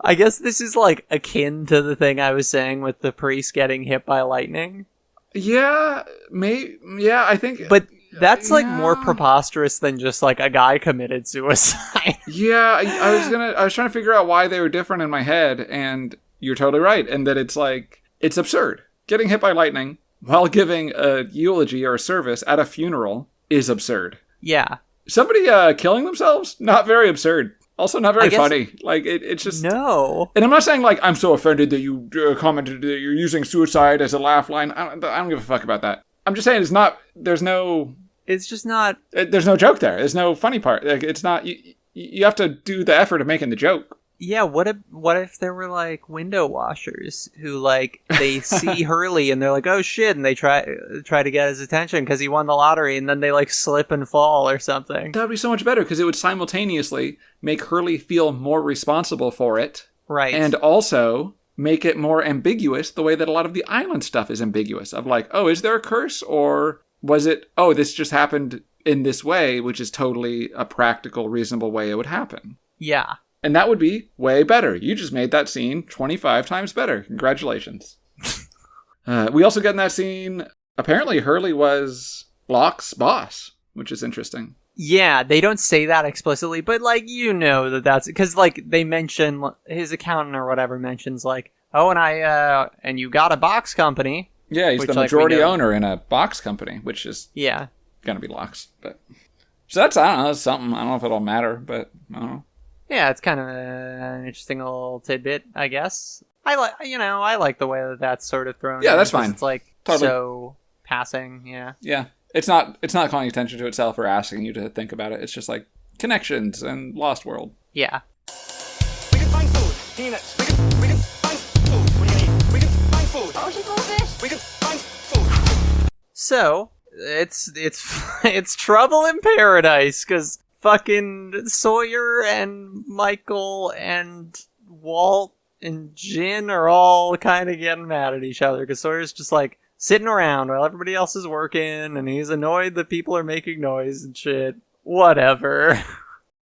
I guess this is like akin to the thing I was saying with the priest getting hit by lightning. Yeah, I think... But that's like more preposterous than just like a guy committed suicide. Yeah, I was trying to figure out why they were different in my head, and you're totally right, and that it's like, it's absurd. Getting hit by lightning while giving a eulogy or a service at a funeral is absurd. Yeah. Somebody killing themselves? Not very absurd. Also not very funny. Like, it's just... No. And I'm not saying, like, I'm so offended that you commented that you're using suicide as a laugh line. I don't give a fuck about that. I'm just saying there's no... It's just not... There's no joke there. There's no funny part. Like, it's not... You have to do the effort of making the joke. Yeah, what if there were, like, window washers who, like, they see Hurley and they're like, oh, shit, and they try to get his attention because he won the lottery, and then they, like, slip and fall or something. That would be so much better, because it would simultaneously make Hurley feel more responsible for it. Right. And also make it more ambiguous the way that a lot of the island stuff is ambiguous. Of like, oh, is there a curse? Or was it, oh, this just happened in this way, which is totally a practical, reasonable way it would happen. Yeah. And that would be way better. You just made that scene 25 times better. Congratulations. We also get in that scene, apparently Hurley was Locke's boss, which is interesting. Yeah, they don't say that explicitly, but, like, that's... Because, like, they mention... His accountant or whatever mentions, like, oh, and you got a box company. Yeah, he's the majority owner in a box company, which is... Yeah. Gonna be Locke's, but... So that's, I don't know, that's something. I don't know if it'll matter, but I don't know. Yeah, it's kind of an interesting little tidbit, I guess. I like the way that that's sort of thrown. Yeah, that's fine. It's like totally. So passing, yeah. Yeah, it's not calling attention to itself or asking you to think about it. It's just like connections and Lost World. Yeah. We can find food, peanuts. We can find food. What do you need? We can find food. Ocean goldfish. We can find food. So it's trouble in paradise because fucking Sawyer and Michael and Walt and Jin are all kind of getting mad at each other because Sawyer's just like sitting around while everybody else is working and he's annoyed that people are making noise and shit. Whatever.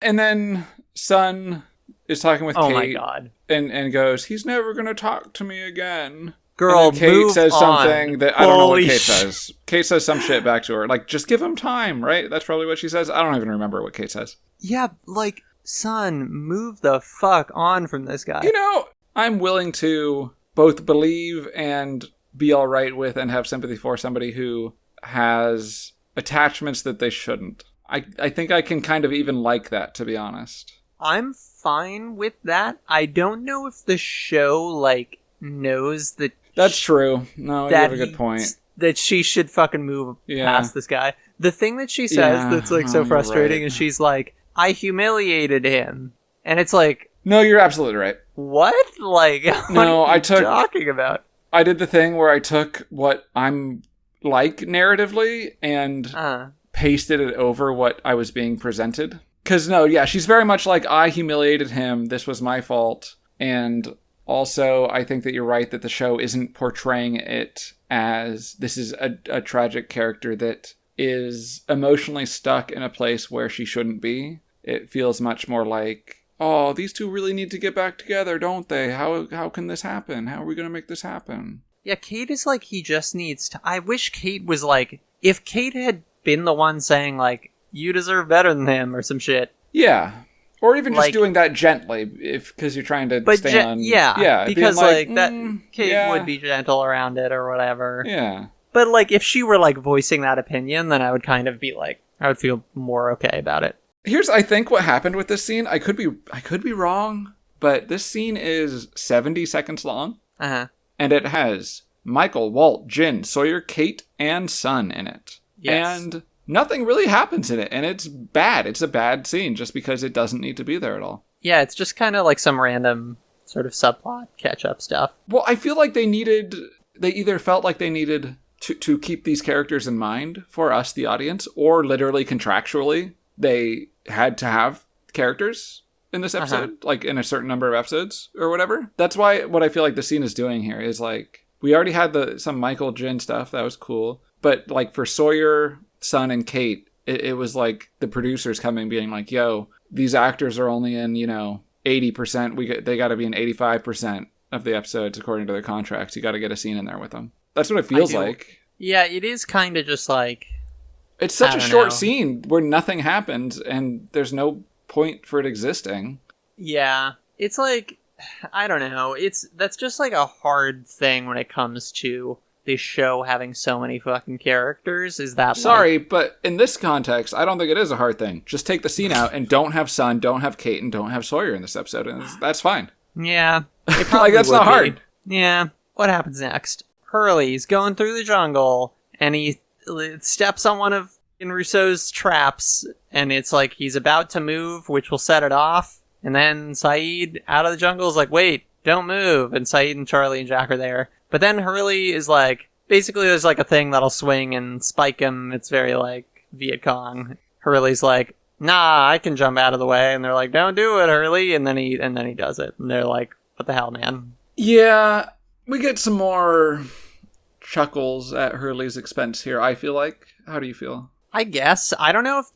And then Sun is talking with Kate. Oh my god. And goes, he's never going to talk to me again. Girl, Kate move says on. something that I don't know what Holy Kate says. Kate says some shit back to her. Like, just give him time, right? That's probably what she says. I don't even remember what Kate says. Yeah, like, son, move the fuck on from this guy. You know, I'm willing to both believe and be all right with and have sympathy for somebody who has attachments that they shouldn't. I think I can kind of even like that, to be honest. I'm fine with that. I don't know if the show, like, knows that... That's true. No, you have a good point. That she should fucking move past this guy. The thing that she says that's, like, so frustrating is she's like, I humiliated him. And it's like... No, you're absolutely right. What? Like, what are you talking about? I did the thing where I took what I'm like narratively and pasted it over what I was being presented. Because no, yeah, she's very much like, I humiliated him, this was my fault. And also, I think that you're right that the show isn't portraying it as this is a tragic character that is emotionally stuck in a place where she shouldn't be. It feels much more like, oh, these two really need to get back together, don't they? How can this happen? How are we going to make this happen? Yeah, Kate is like, he just needs to... I wish Kate was like... If Kate had been the one saying, like, you deserve better than him or some shit. Yeah. Or even just like, doing that gently, because you're trying to stay on... Yeah, because, like that Kate would yeah. be gentle around it or whatever. Yeah. But, like, if she were, like, voicing that opinion, then I would kind of be like... I would feel more okay about it. Here's, I think, what happened with this scene. I could be wrong, but this scene is 70 seconds long. Uh-huh. And it has Michael, Walt, Jin, Sawyer, Kate, and Sun in it. Yes. And nothing really happens in it, and it's bad. It's a bad scene just because it doesn't need to be there at all. Yeah, it's just kind of like some random sort of subplot catch-up stuff. Well, I feel like they either felt like they needed to keep these characters in mind for us, the audience, or literally contractually, they had to have characters in this episode, like in a certain number of episodes or whatever. That's why what I feel like the scene is doing here is like, we already had some Michael Jin stuff. That was cool. But like for Sawyer, Sun, and Kate, it was like the producers coming being like, yo, these actors are only in, 80%. They got to be in 85% of the episodes according to their contracts. You got to get a scene in there with them. That's what it feels like. Yeah, it is kind of just like... It's such a short scene where nothing happens and there's no point for it existing. Yeah. It's like, I don't know. That's just like a hard thing when it comes to this show having so many fucking characters. Is that Sorry, but in this context, I don't think it is a hard thing. Just take the scene out and don't have Sun, don't have Kate, and don't have Sawyer in this episode, and that's fine. Yeah. Like, that's not hard. Yeah. What happens next? Hurley's going through the jungle, and he steps on one of Rousseau's traps, and it's like he's about to move, which will set it off, and then Saeed, out of the jungle, is like, wait, don't move, and Saeed and Charlie and Jack are there. But then Hurley is like, basically there's like a thing that'll swing and spike him. It's very like Viet Cong. Hurley's like, nah, I can jump out of the way, and they're like, don't do it, Hurley, and then he does it, and they're like, what the hell, man? Yeah, we get some more chuckles at Hurley's expense here, I feel like. How do you feel? I guess. I don't know if...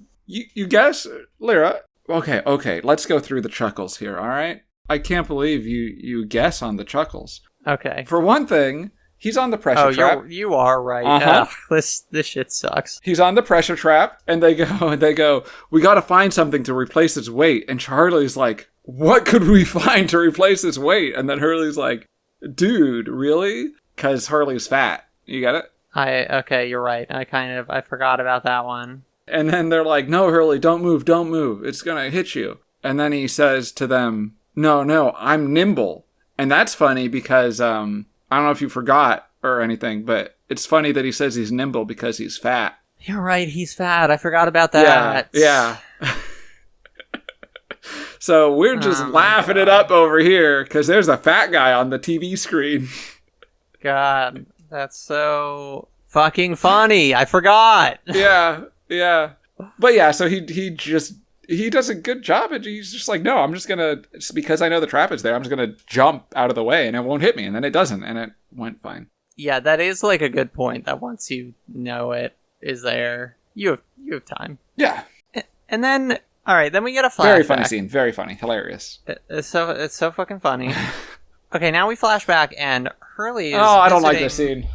You guess? Lyra? Okay, let's go through the chuckles here, alright? I can't believe you guess on the chuckles. Okay. For one thing, he's on the pressure trap. You are right. Uh-huh. Ugh, this shit sucks. He's on the pressure trap, and they go, we gotta find something to replace his weight. And Charlie's like, what could we find to replace his weight? And then Hurley's like, dude, really? Because Hurley's fat. You get it? Okay, you're right. I forgot about that one. And then they're like, no, Hurley, don't move. It's gonna hit you. And then he says to them, no, I'm nimble. And that's funny because, I don't know if you forgot or anything, but it's funny that he says he's nimble because he's fat. You're right, he's fat. I forgot about that. Yeah. So we're just laughing it up over here because there's a fat guy on the TV screen. God, that's so fucking funny. I forgot. Yeah. But yeah, so he does a good job, and he's just like, no, I'm just gonna, because I know the trap is there, I'm just gonna jump out of the way and it won't hit me, and then it doesn't, and it went fine. Yeah, that is like a good point, that once you know it is there, you have time. Yeah. And then, alright, then we get a flashback. Very funny scene, very funny, hilarious. It's so fucking funny. Okay, now we flash back, and Hurley is I don't like this scene.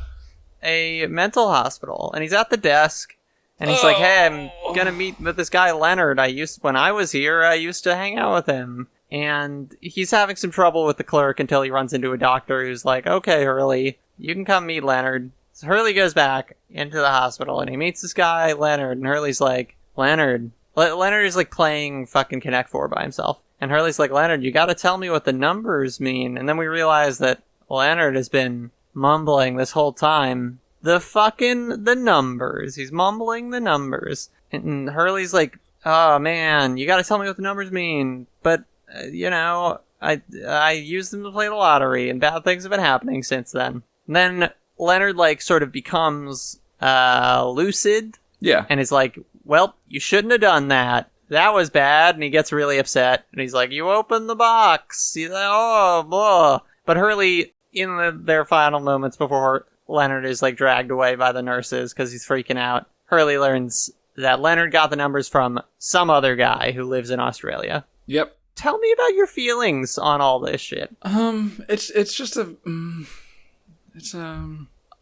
A mental hospital, and he's at the desk, and he's like, hey, I'm gonna meet with this guy Leonard. When I was here, I used to hang out with him. And he's having some trouble with the clerk until he runs into a doctor who's like, okay, Hurley, you can come meet Leonard. So Hurley goes back into the hospital, and he meets this guy, Leonard, and Hurley's like, Leonard is like playing fucking Connect 4 by himself. And Hurley's like, Leonard, you gotta tell me what the numbers mean. And then we realize that Leonard has been mumbling this whole time the numbers. He's mumbling the numbers. And Hurley's like, oh man, you gotta tell me what the numbers mean. But, I use them to play the lottery, and bad things have been happening since then. Then Leonard, like, sort of becomes lucid Yeah. and is like, well, you shouldn't have done that. That was bad. And he gets really upset. And he's like, you opened the box. He's like, oh, blah. But Hurley, in their final moments before Leonard is, like, dragged away by the nurses because he's freaking out, Hurley learns that Leonard got the numbers from some other guy who lives in Australia. Yep. Tell me about your feelings on all this shit. It's just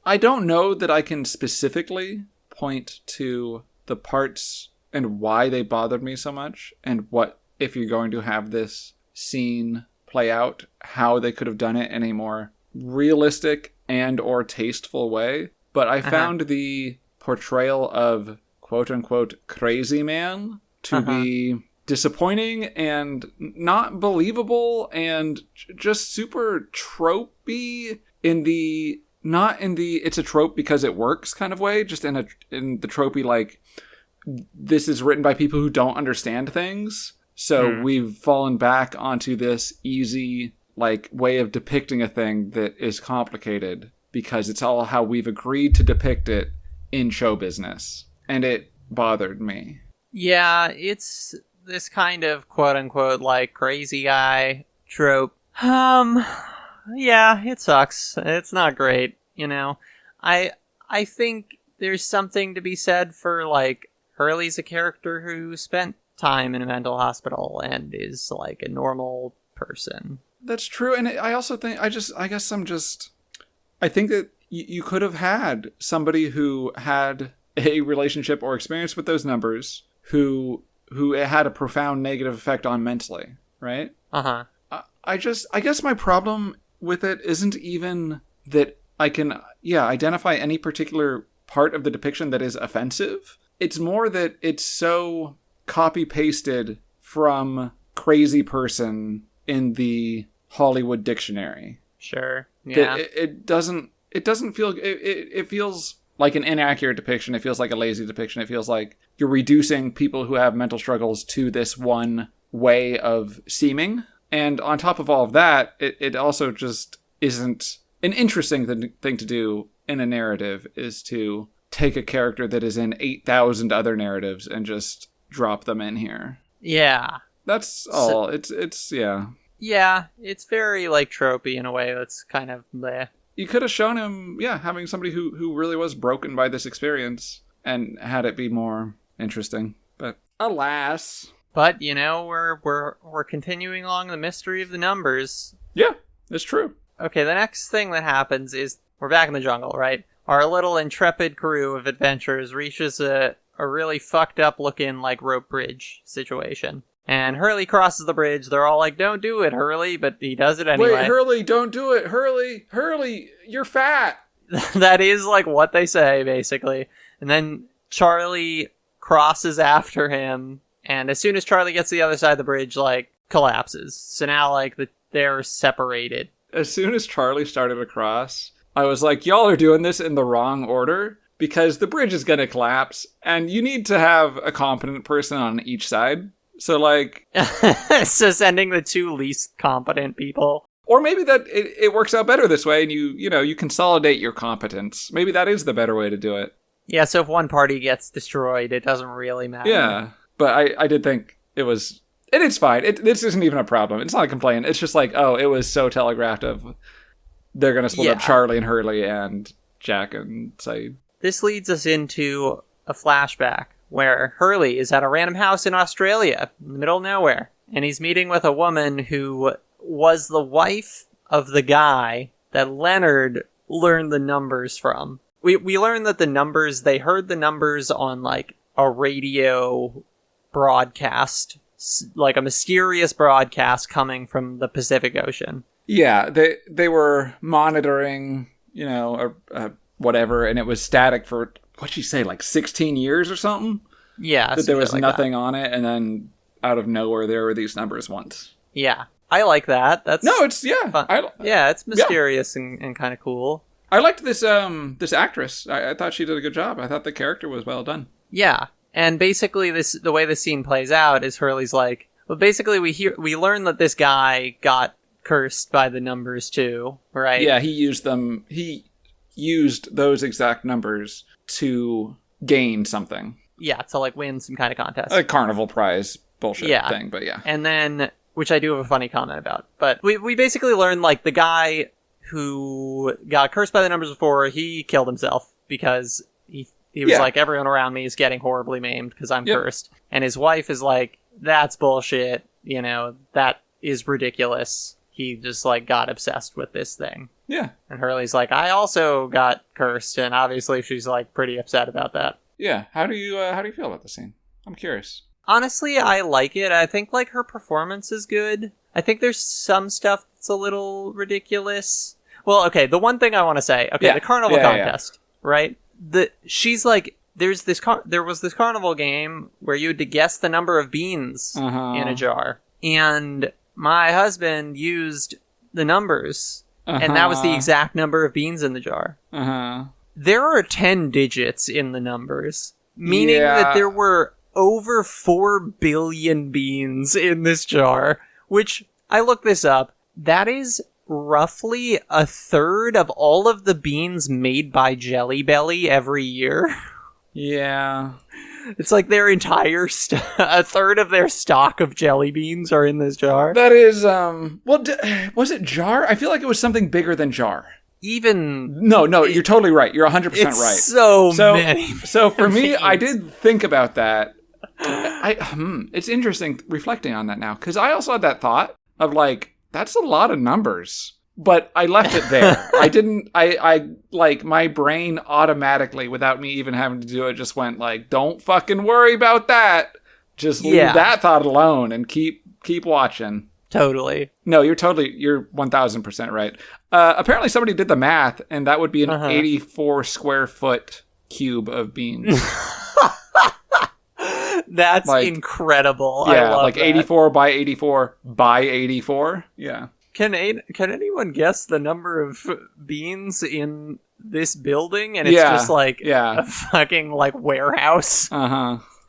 I don't know that I can specifically point to the parts and why they bothered me so much, and what, if you're going to have this scene play out, how they could have done it in a more realistic and or tasteful way. But I found the portrayal of quote-unquote crazy man to be disappointing and not believable and just super tropey in the not in the it's a trope because it works kind of way, just in the tropey, like, this is written by people who don't understand things, so we've fallen back onto this easy, like, way of depicting a thing that is complicated because it's all how we've agreed to depict it in show business, and it bothered me. Yeah, it's this kind of quote-unquote, like, crazy guy trope. Yeah, it sucks. It's not great, you know. I think there's something to be said for, like, Hurley's a character who spent time in a mental hospital and is, like, a normal person. That's true, and I also think, I think that you could have had somebody who had a relationship or experience with those numbers who it had a profound negative effect on mentally, right? Uh-huh. I guess my problem with it isn't even that I can, identify any particular part of the depiction that is offensive. It's more that it's so copy-pasted from crazy person in the Hollywood dictionary. Sure. Yeah. It doesn't feel, it feels like an inaccurate depiction. It feels like a lazy depiction. It feels like you're reducing people who have mental struggles to this one way of seeming. And on top of all of that, it also just isn't an interesting thing to do in a narrative, is to take a character that is in 8,000 other narratives and just drop them in here. Yeah. That's all. It's yeah. Yeah, it's very, like, tropey in a way that's kind of bleh. You could have shown him, having somebody who really was broken by this experience and had it be more interesting. But alas. But, you know, we're continuing along the mystery of the numbers. Yeah, it's true. Okay, the next thing that happens is we're back in the jungle, right? Our little intrepid crew of adventurers reaches a really fucked up looking, like, rope bridge situation. And Hurley crosses the bridge. They're all like, don't do it, Hurley, but he does it anyway. Wait, Hurley, don't do it. Hurley, you're fat. That is, like, what they say, basically. And then Charlie crosses after him, and as soon as Charlie gets to the other side of the bridge, like, collapses. So now, like, they're separated. As soon as Charlie started to cross, I was like, y'all are doing this in the wrong order, because the bridge is going to collapse, and you need to have a competent person on each side. So, like... so sending the two least competent people. Or maybe that it works out better this way, and you consolidate your competence. Maybe that is the better way to do it. Yeah, so if one party gets destroyed, it doesn't really matter. Yeah, but I did think it was... And it's fine. This isn't even a problem. It's not a complaint. It's just like, oh, it was so telegraphed of... They're going to split up Charlie and Hurley and Jack and Saeed. This leads us into a flashback where Hurley is at a random house in Australia, in the middle of nowhere. And he's meeting with a woman who was the wife of the guy that Leonard learned the numbers from. We learned that they heard the numbers on, like, a radio broadcast, like a mysterious broadcast coming from the Pacific Ocean. Yeah, they were monitoring, whatever, and it was static for, what'd she say, like 16 years or something? Yeah. That there was like nothing on it, and then out of nowhere there were these numbers once. Yeah. I like that. It's mysterious and kind of cool. I liked this actress. I thought she did a good job. I thought the character was well done. Yeah. And basically the way the scene plays out is Hurley's like, well, basically we learn that this guy got cursed by the numbers too, right? Yeah, he used them. He used those exact numbers to gain something. Yeah, to like win some kind of contest. A carnival prize bullshit thing, but yeah. And then, which I do have a funny comment about, but we basically learned like the guy who got cursed by the numbers before, he killed himself because he was like, everyone around me is getting horribly maimed because I'm cursed. And his wife is like, that's bullshit, you know, that is ridiculous. He just like got obsessed with this thing. Yeah. And Hurley's like, I also got cursed, and obviously she's like pretty upset about that. Yeah. How do you feel about the scene? I'm curious. Honestly, I like it. I think like her performance is good. I think there's some stuff that's a little ridiculous. Well, okay, the one thing I want to say, the carnival contest, right? She's like, there was this carnival game where you had to guess the number of beans in a jar, and my husband used the numbers, and that was the exact number of beans in the jar. There are 10 digits in the numbers, meaning that there were over 4 billion beans in this jar, which, I looked this up, that is roughly a third of all of the beans made by Jelly Belly every year. Yeah. It's like their entire a third of their stock of jelly beans are in this jar. That is, was it jar? I feel like it was something bigger than jar. No, you're totally right. You're 100% right. So many. So for me, I did think about that. It's interesting reflecting on that now, because I also had that thought of like, that's a lot of numbers. But I left it there. I like, my brain automatically, without me even having to do it, just went like, don't fucking worry about that. Just leave that thought alone and keep watching. Totally. No, you're 1000% right. Apparently somebody did the math, and that would be an 84 square foot cube of beans. That's like, incredible. Yeah, I love like that. 84 by 84 by 84. Yeah. Can anyone guess the number of beans in this building? And it's just like a fucking like warehouse,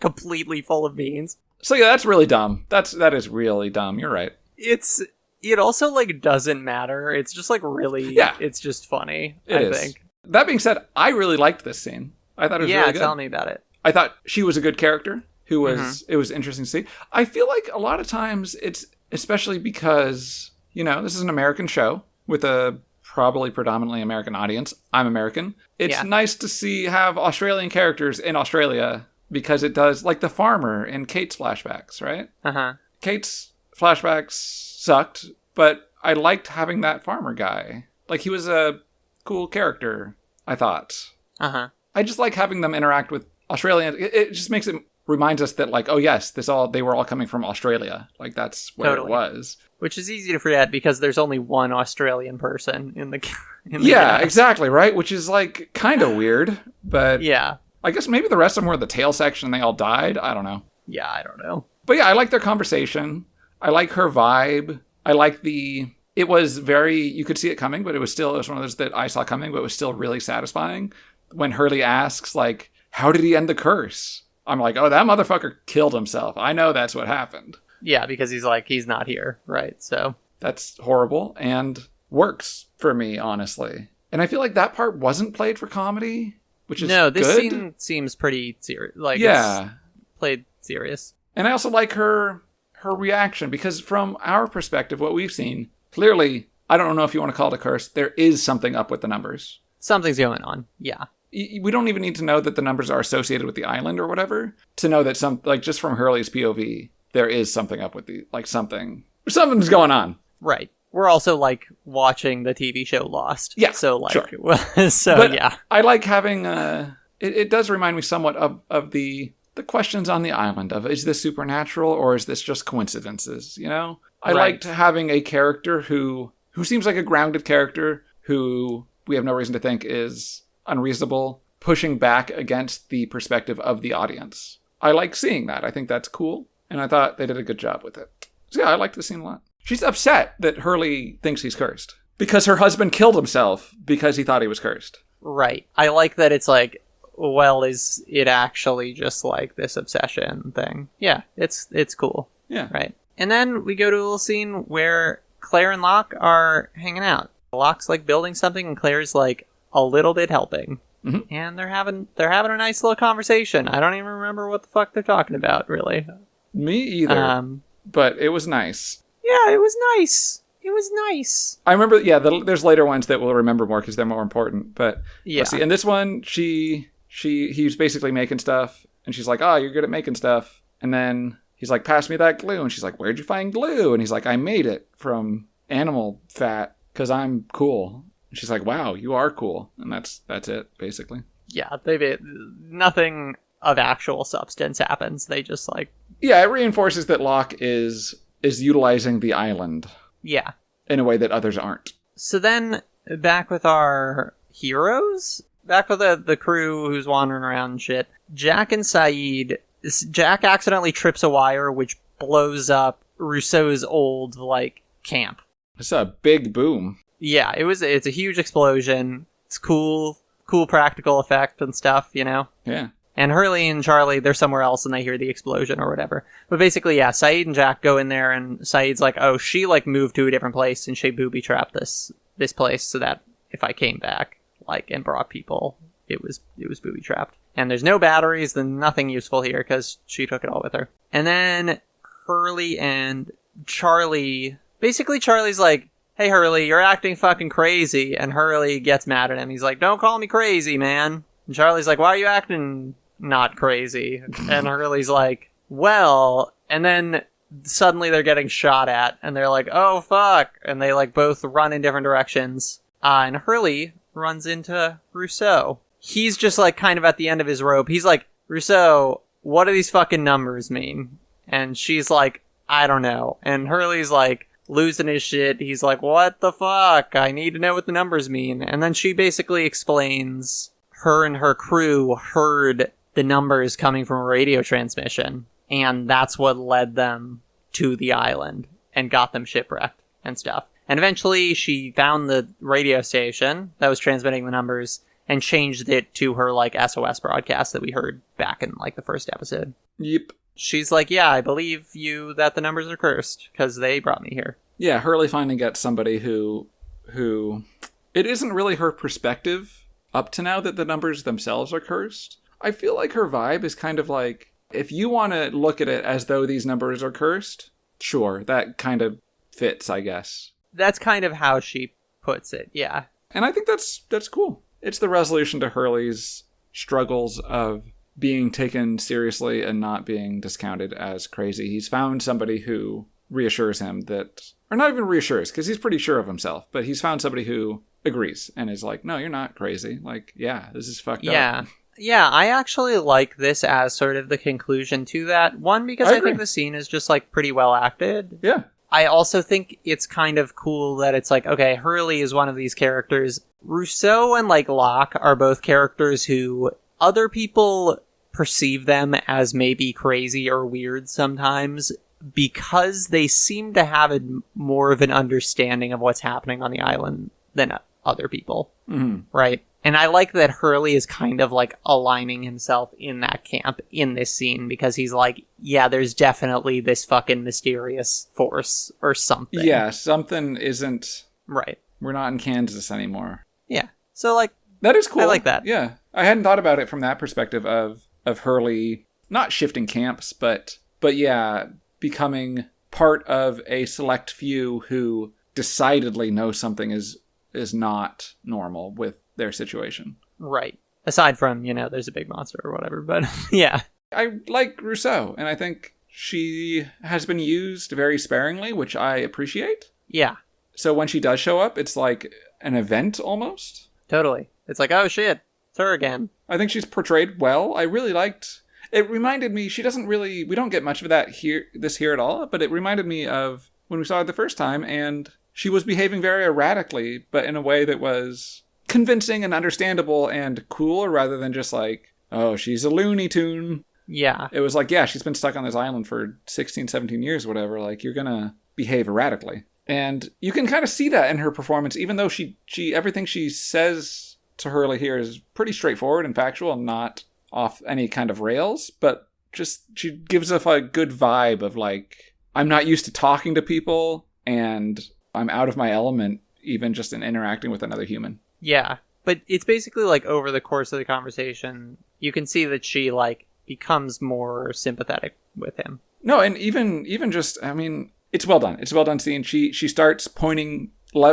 completely full of beans. So yeah, that's really dumb. That is really dumb. You're right. It also like doesn't matter. It's just like really, it's just funny. I think. That being said, I really liked this scene. I thought it was really good. Tell me about it. I thought she was a good character. It was interesting to see. I feel like a lot of times it's, especially because, you know, this is an American show with a probably predominantly American audience. I'm American. It's nice to have Australian characters in Australia, because it does, like the farmer in Kate's flashbacks, right? Kate's flashbacks sucked, but I liked having that farmer guy. Like, he was a cool character, I thought. I just like having them interact with Australians. It just reminds us that, like, oh yes, they were all coming from Australia. Like, that's where it was. Which is easy to forget because there's only one Australian person in the cast. Exactly, right? Which is like kind of weird, but I guess maybe the rest of them were the tail section and they all died. I don't know. Yeah, I don't know. But yeah, I like their conversation. I like her vibe. I like it was very, you could see it coming, but it was one of those that I saw coming, but it was still really satisfying. When Hurley asks, like, how did he end the curse? I'm like, oh, that motherfucker killed himself. I know that's what happened. Yeah, because he's not here, right? So that's horrible and works for me, honestly. And I feel like that part wasn't played for comedy, which is this good. scene seems pretty serious. Like, it's played serious. And I also like her reaction, because from our perspective, what we've seen, clearly, I don't know if you want to call it a curse, there is something up with the numbers. Something's going on, yeah. We don't even need to know that the numbers are associated with the island or whatever to know that just from Hurley's POV, there is something up with something's going on. Right. We're also like watching the TV show Lost. Yeah. So like, sure. But I like having, it does remind me somewhat of the questions on the island of, is this supernatural or is this just coincidences? You know, I liked having a character who seems like a grounded character who we have no reason to think is unreasonable, pushing back against the perspective of the audience. I like seeing that. I think that's cool. And I thought they did a good job with it. So yeah, I like the scene a lot. She's upset that Hurley thinks he's cursed because her husband killed himself because he thought he was cursed. Right. I like that it's like, well, is it actually just like this obsession thing? Yeah, it's cool. Yeah. Right. And then we go to a little scene where Claire and Locke are hanging out. Locke's like building something and Claire's like, a little bit helping. Mhm. And they're having a nice little conversation. I don't even remember what the fuck they're talking about, really. Me either. But it was nice. Yeah, it was nice. It was nice. I remember, yeah, there's later ones that we'll remember more because they're more important. But Yeah. let's see. In this one, he's basically making stuff, and she's like, "Oh, you're good at making stuff." And then he's like, "Pass me that glue." And she's like, "Where'd you find glue?" And he's like, "I made it from animal fat because I'm cool." And she's like, "Wow, you are cool." And that's it, basically. Yeah, nothing of actual substance happens. They just like... Yeah, it reinforces that Locke is utilizing the island. Yeah. In a way that others aren't. So then, back with our heroes? Back with the crew who's wandering around and shit. Jack and Saeed... Jack accidentally trips a wire, which blows up Rousseau's old, camp. It's a big boom. Yeah, it's a huge explosion. It's cool practical effect and stuff, you know? Yeah. And Hurley and Charlie, they're somewhere else and they hear the explosion or whatever. But basically, yeah, Saeed and Jack go in there and Saeed's like, oh, she moved to a different place and she booby-trapped this place so that if I came back, and brought people, it was booby-trapped. And there's no batteries, then nothing useful here because she took it all with her. And then Hurley and Charlie, basically Charlie's like, hey Hurley, you're acting fucking crazy. And Hurley gets mad at him. He's like, don't call me crazy, man. And Charlie's like, why are you acting not crazy? And Hurley's like, well, and then suddenly they're getting shot at and they're like, oh fuck. And they both run in different directions. And Hurley runs into Rousseau. He's just kind of at the end of his rope. He's like, Rousseau, what do these fucking numbers mean? And she's like, I don't know. And Hurley's losing his shit. He's like, what the fuck? I need to know what the numbers mean. And then she basically explains her and her crew heard the numbers coming from a radio transmission. And that's what led them to the island and got them shipwrecked and stuff. And eventually she found the radio station that was transmitting the numbers and changed it to her SOS broadcast that we heard back in the first episode. Yep. She's like, yeah, I believe you that the numbers are cursed because they brought me here. Yeah, Hurley finally gets somebody who it isn't really her perspective up to now that the numbers themselves are cursed. I feel like her vibe is kind of if you want to look at it as though these numbers are cursed, sure, that kind of fits, I guess. That's kind of how she puts it, yeah. And I think that's cool. It's the resolution to Hurley's struggles of being taken seriously and not being discounted as crazy. He's found somebody who reassures him that, or not even reassures, because he's pretty sure of himself, but he's found somebody who agrees and is like, no, you're not crazy. Yeah, this is fucked up. Yeah, I actually like this as sort of the conclusion to that. One, because I think the scene is just pretty well acted. Yeah. I also think it's kind of cool that it's okay, Hurley is one of these characters. Rousseau and Locke are both characters who other people perceive them as maybe crazy or weird sometimes because they seem to have more of an understanding of what's happening on the island than other people. Mm-hmm. Right? And I like that Hurley is kind of aligning himself in that camp in this scene because he's yeah, there's definitely this fucking mysterious force or something. Yeah, something isn't... Right. We're not in Kansas anymore. Yeah. So that is cool. I like that. Yeah. I hadn't thought about it from that perspective of Hurley not shifting camps, but yeah, becoming part of a select few who decidedly know something is not normal with their situation. Right. Aside from, there's a big monster or whatever, but yeah. I like Rousseau, and I think she has been used very sparingly, which I appreciate. Yeah. So when she does show up, it's like an event almost. Totally. It's oh shit, it's her again. I think she's portrayed well. I really liked... It reminded me, we don't get much of that here at all, but it reminded me of when we saw it the first time, and she was behaving very erratically, but in a way that was convincing and understandable and cool, rather than just oh, she's a Looney Tune. Yeah. It was yeah, she's been stuck on this island for 16, 17 years, whatever. You're gonna behave erratically. And you can kind of see that in her performance, even though she everything she says to Hurley here is pretty straightforward and factual and not off any kind of rails, but just she gives off a good vibe of I'm not used to talking to people and I'm out of my element even just in interacting with another human. Yeah. But it's basically like over the course of the conversation, you can see that she like becomes more sympathetic with him. No, and even just, I mean, it's well done. It's a well done scene. She starts pointing,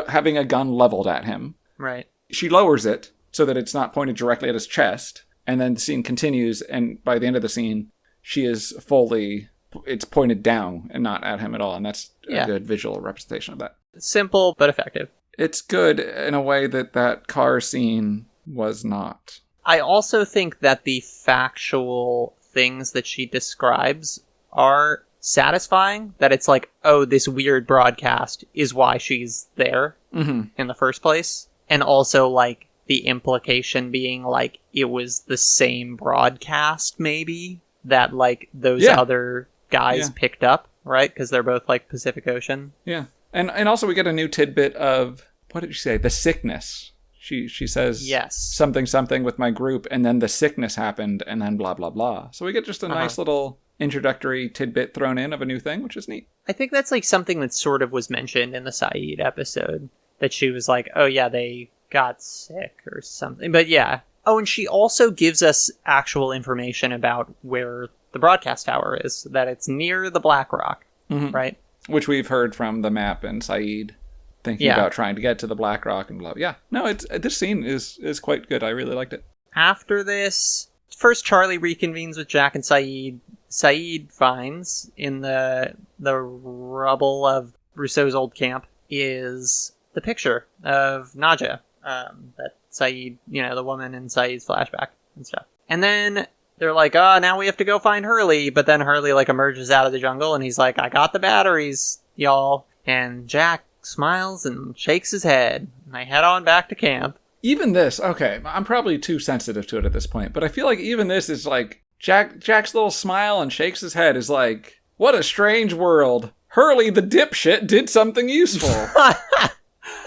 having a gun leveled at him. Right. She lowers it so that it's not pointed directly at his chest. And then the scene continues. And by the end of the scene, she is fully, it's pointed down and not at him at all. And that's a good visual representation of that. Simple, but effective. It's good in a way that car scene was not. I also think that the factual things that she describes are satisfying. That it's like, oh, this weird broadcast is why she's there in the first place. And also, like, the implication being, like, it was the same broadcast, maybe, that, like, those other guys picked up, right? Because they're both, like, Pacific Ocean. Yeah. And also we get a new tidbit of, what did she say? The sickness. She says something with my group, and then the sickness happened, and then blah, blah, blah. So we get just a nice little introductory tidbit thrown in of a new thing, which is neat. I think that's, like, something that sort of was mentioned in the Saeed episode. That she was like, oh yeah, they got sick or something. But yeah. Oh, and she also gives us actual information about where the broadcast tower is. That it's near the Black Rock, right? Which we've heard from the map and Saeed thinking about trying to get to the Black Rock and blah. Yeah. No, this scene is quite good. I really liked it. After this, first Charlie reconvenes with Jack and Saeed. Saeed finds in the rubble of Rousseau's old camp is the picture of Nadja, that Saeed, the woman in Saeed's flashback and stuff. And then they're like, now we have to go find Hurley. But then Hurley, like, emerges out of the jungle and he's like, I got the batteries, y'all. And Jack smiles and shakes his head. And they head on back to camp. Even this, okay, I'm probably too sensitive to it at this point, but I feel like even this is like, Jack's little smile and shakes his head is like, what a strange world. Hurley, the dipshit, did something useful.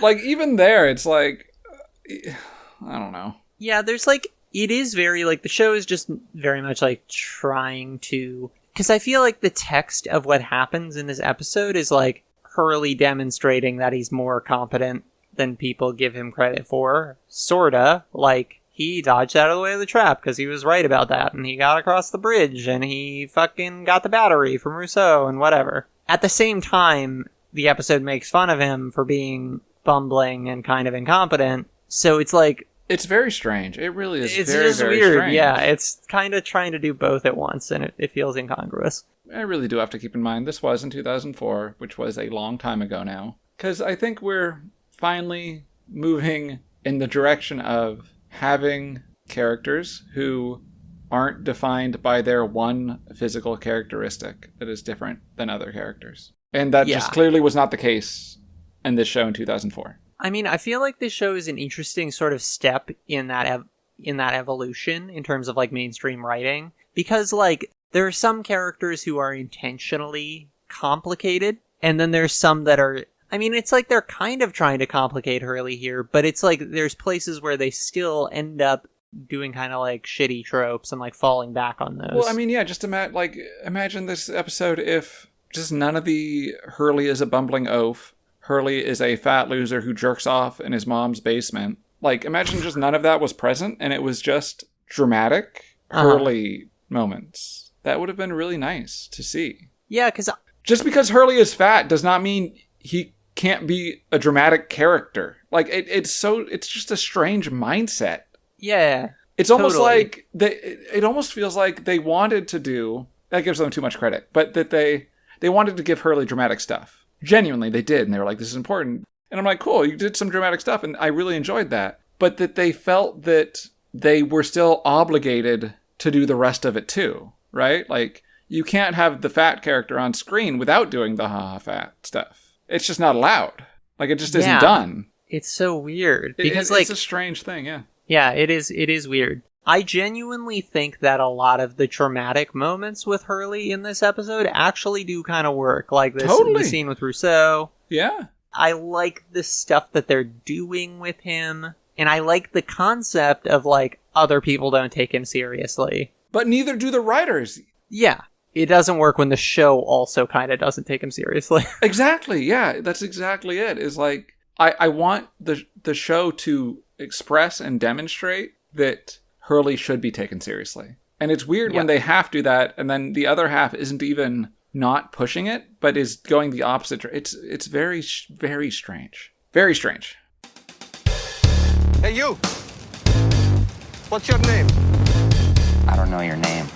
Like, even there, it's like, I don't know. Yeah, there's, like, it is very, like, the show is just very much, like, trying to... Because I feel like the text of what happens in this episode is, like, Hurley demonstrating that he's more competent than people give him credit for. Sorta. Like, he dodged out of the way of the trap because he was right about that, and he got across the bridge, and he fucking got the battery from Rousseau, and whatever. At the same time, the episode makes fun of him for being bumbling and kind of incompetent. So it's like... It's very strange. It really is it's very, just very weird. strange. Yeah, it's kind of trying to do both at once, and it feels incongruous. I really do have to keep in mind, this was in 2004, which was a long time ago now. Because I think we're finally moving in the direction of having characters who aren't defined by their one physical characteristic that is different than other characters. And that just clearly was not the case in this show in 2004. I mean, I feel like this show is an interesting sort of step in that evolution in terms of, like, mainstream writing. Because, like, there are some characters who are intentionally complicated, and then there's some that are... I mean, it's like they're kind of trying to complicate Hurley here, but it's like there's places where they still end up doing kind of, like, shitty tropes and, like, falling back on those. Well, I mean, yeah, just imagine this episode if just none of the Hurley is a bumbling oaf. Hurley is a fat loser who jerks off in his mom's basement. Like, imagine just none of that was present, and it was just dramatic Hurley moments. That would have been really nice to see. Yeah, because... Just because Hurley is fat does not mean he can't be a dramatic character. Like, it's just a strange mindset. Yeah. It's almost like... It almost feels like they wanted to do... That gives them too much credit. But that they wanted to give Hurley dramatic stuff. Genuinely, they did, and they were like, this is important. And I'm like, cool, you did some dramatic stuff, and I really enjoyed that. But that they felt that they were still obligated to do the rest of it too, right? Like, you can't have the fat character on screen without doing the ha-ha fat stuff. It's just not allowed. Like, it just isn't done. It's so weird. Because, it's a strange thing, yeah. Yeah, it is weird. I genuinely think that a lot of the traumatic moments with Hurley in this episode actually do kind of work. Like this the scene with Rousseau. Yeah. I like the stuff that they're doing with him. And I like the concept of, like, other people don't take him seriously. But neither do the writers. Yeah. It doesn't work when the show also kind of doesn't take him seriously. Exactly, yeah. That's exactly it. Is like, I want the show to express and demonstrate that Hurley should be taken seriously. And it's weird when they half do that, and then the other half isn't even not pushing it, but is going the opposite. It's very, very strange. Very strange. Hey, you! What's your name? I don't know your name.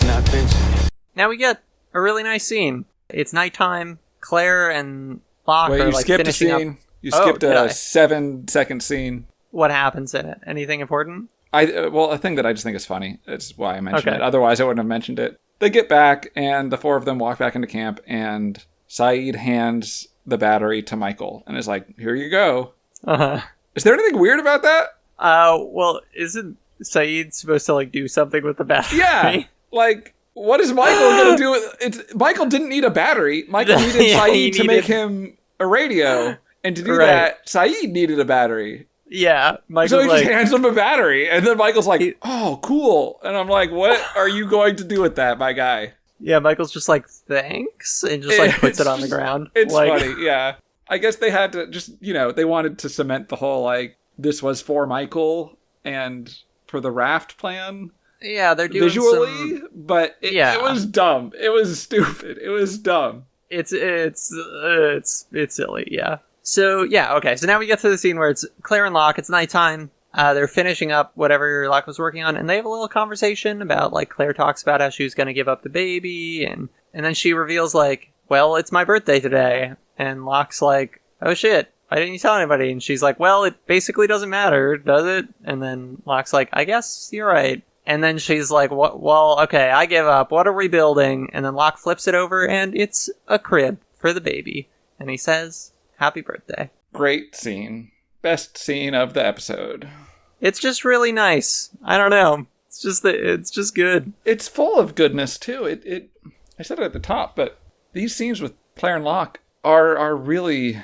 Not Vincent. Now we get a really nice scene. It's nighttime. Claire and Locke Wait, are you like skipped a finishing scene. up. You Oh, skipped did I? a 7-second scene. What happens in it? Anything important? A thing that I just think is funny. It's why I mentioned Okay. it. Otherwise, I wouldn't have mentioned it. They get back, and the four of them walk back into camp, and Saeed hands the battery to Michael, and is like, "Here you go." Uh-huh. Is there anything weird about that? Well, isn't Saeed supposed to like do something with the battery? Yeah. Like, what is Michael going to do with... Michael didn't need a battery. Michael needed Yeah, Saeed he to make needed- him a radio. And to do Right. that, Saeed needed a battery. Yeah, So Michael's he like, just hands him a battery. And then Michael's like, "Oh, cool." And I'm like, what are you going to do with that, my guy? yeah, Michael's just like, thanks, and just like puts It's it on the just- ground. It's like, funny, yeah. I guess they had to just, they wanted to cement the whole, like, this was for Michael and for the raft plan yeah, they're doing visually, but it was dumb. It was stupid. It was dumb. It's silly, yeah. So yeah, okay. So now we get to the scene where it's Claire and Locke. It's nighttime. They're finishing up whatever Locke was working on, and they have a little conversation about like Claire talks about how she was going to give up the baby, and then she reveals like, well, it's my birthday today, and Locke's like, oh shit, why didn't you tell anybody? And she's like, well, it basically doesn't matter, does it? And then Locke's like, I guess you're right. And then she's like, what? Well, okay, I give up. What are we building? And then Locke flips it over, and it's a crib for the baby, and he says, happy birthday. Great scene. Best scene of the episode. It's just really nice. I don't know. It's just good. It's full of goodness too. I said it at the top, but these scenes with Claire and Locke are really,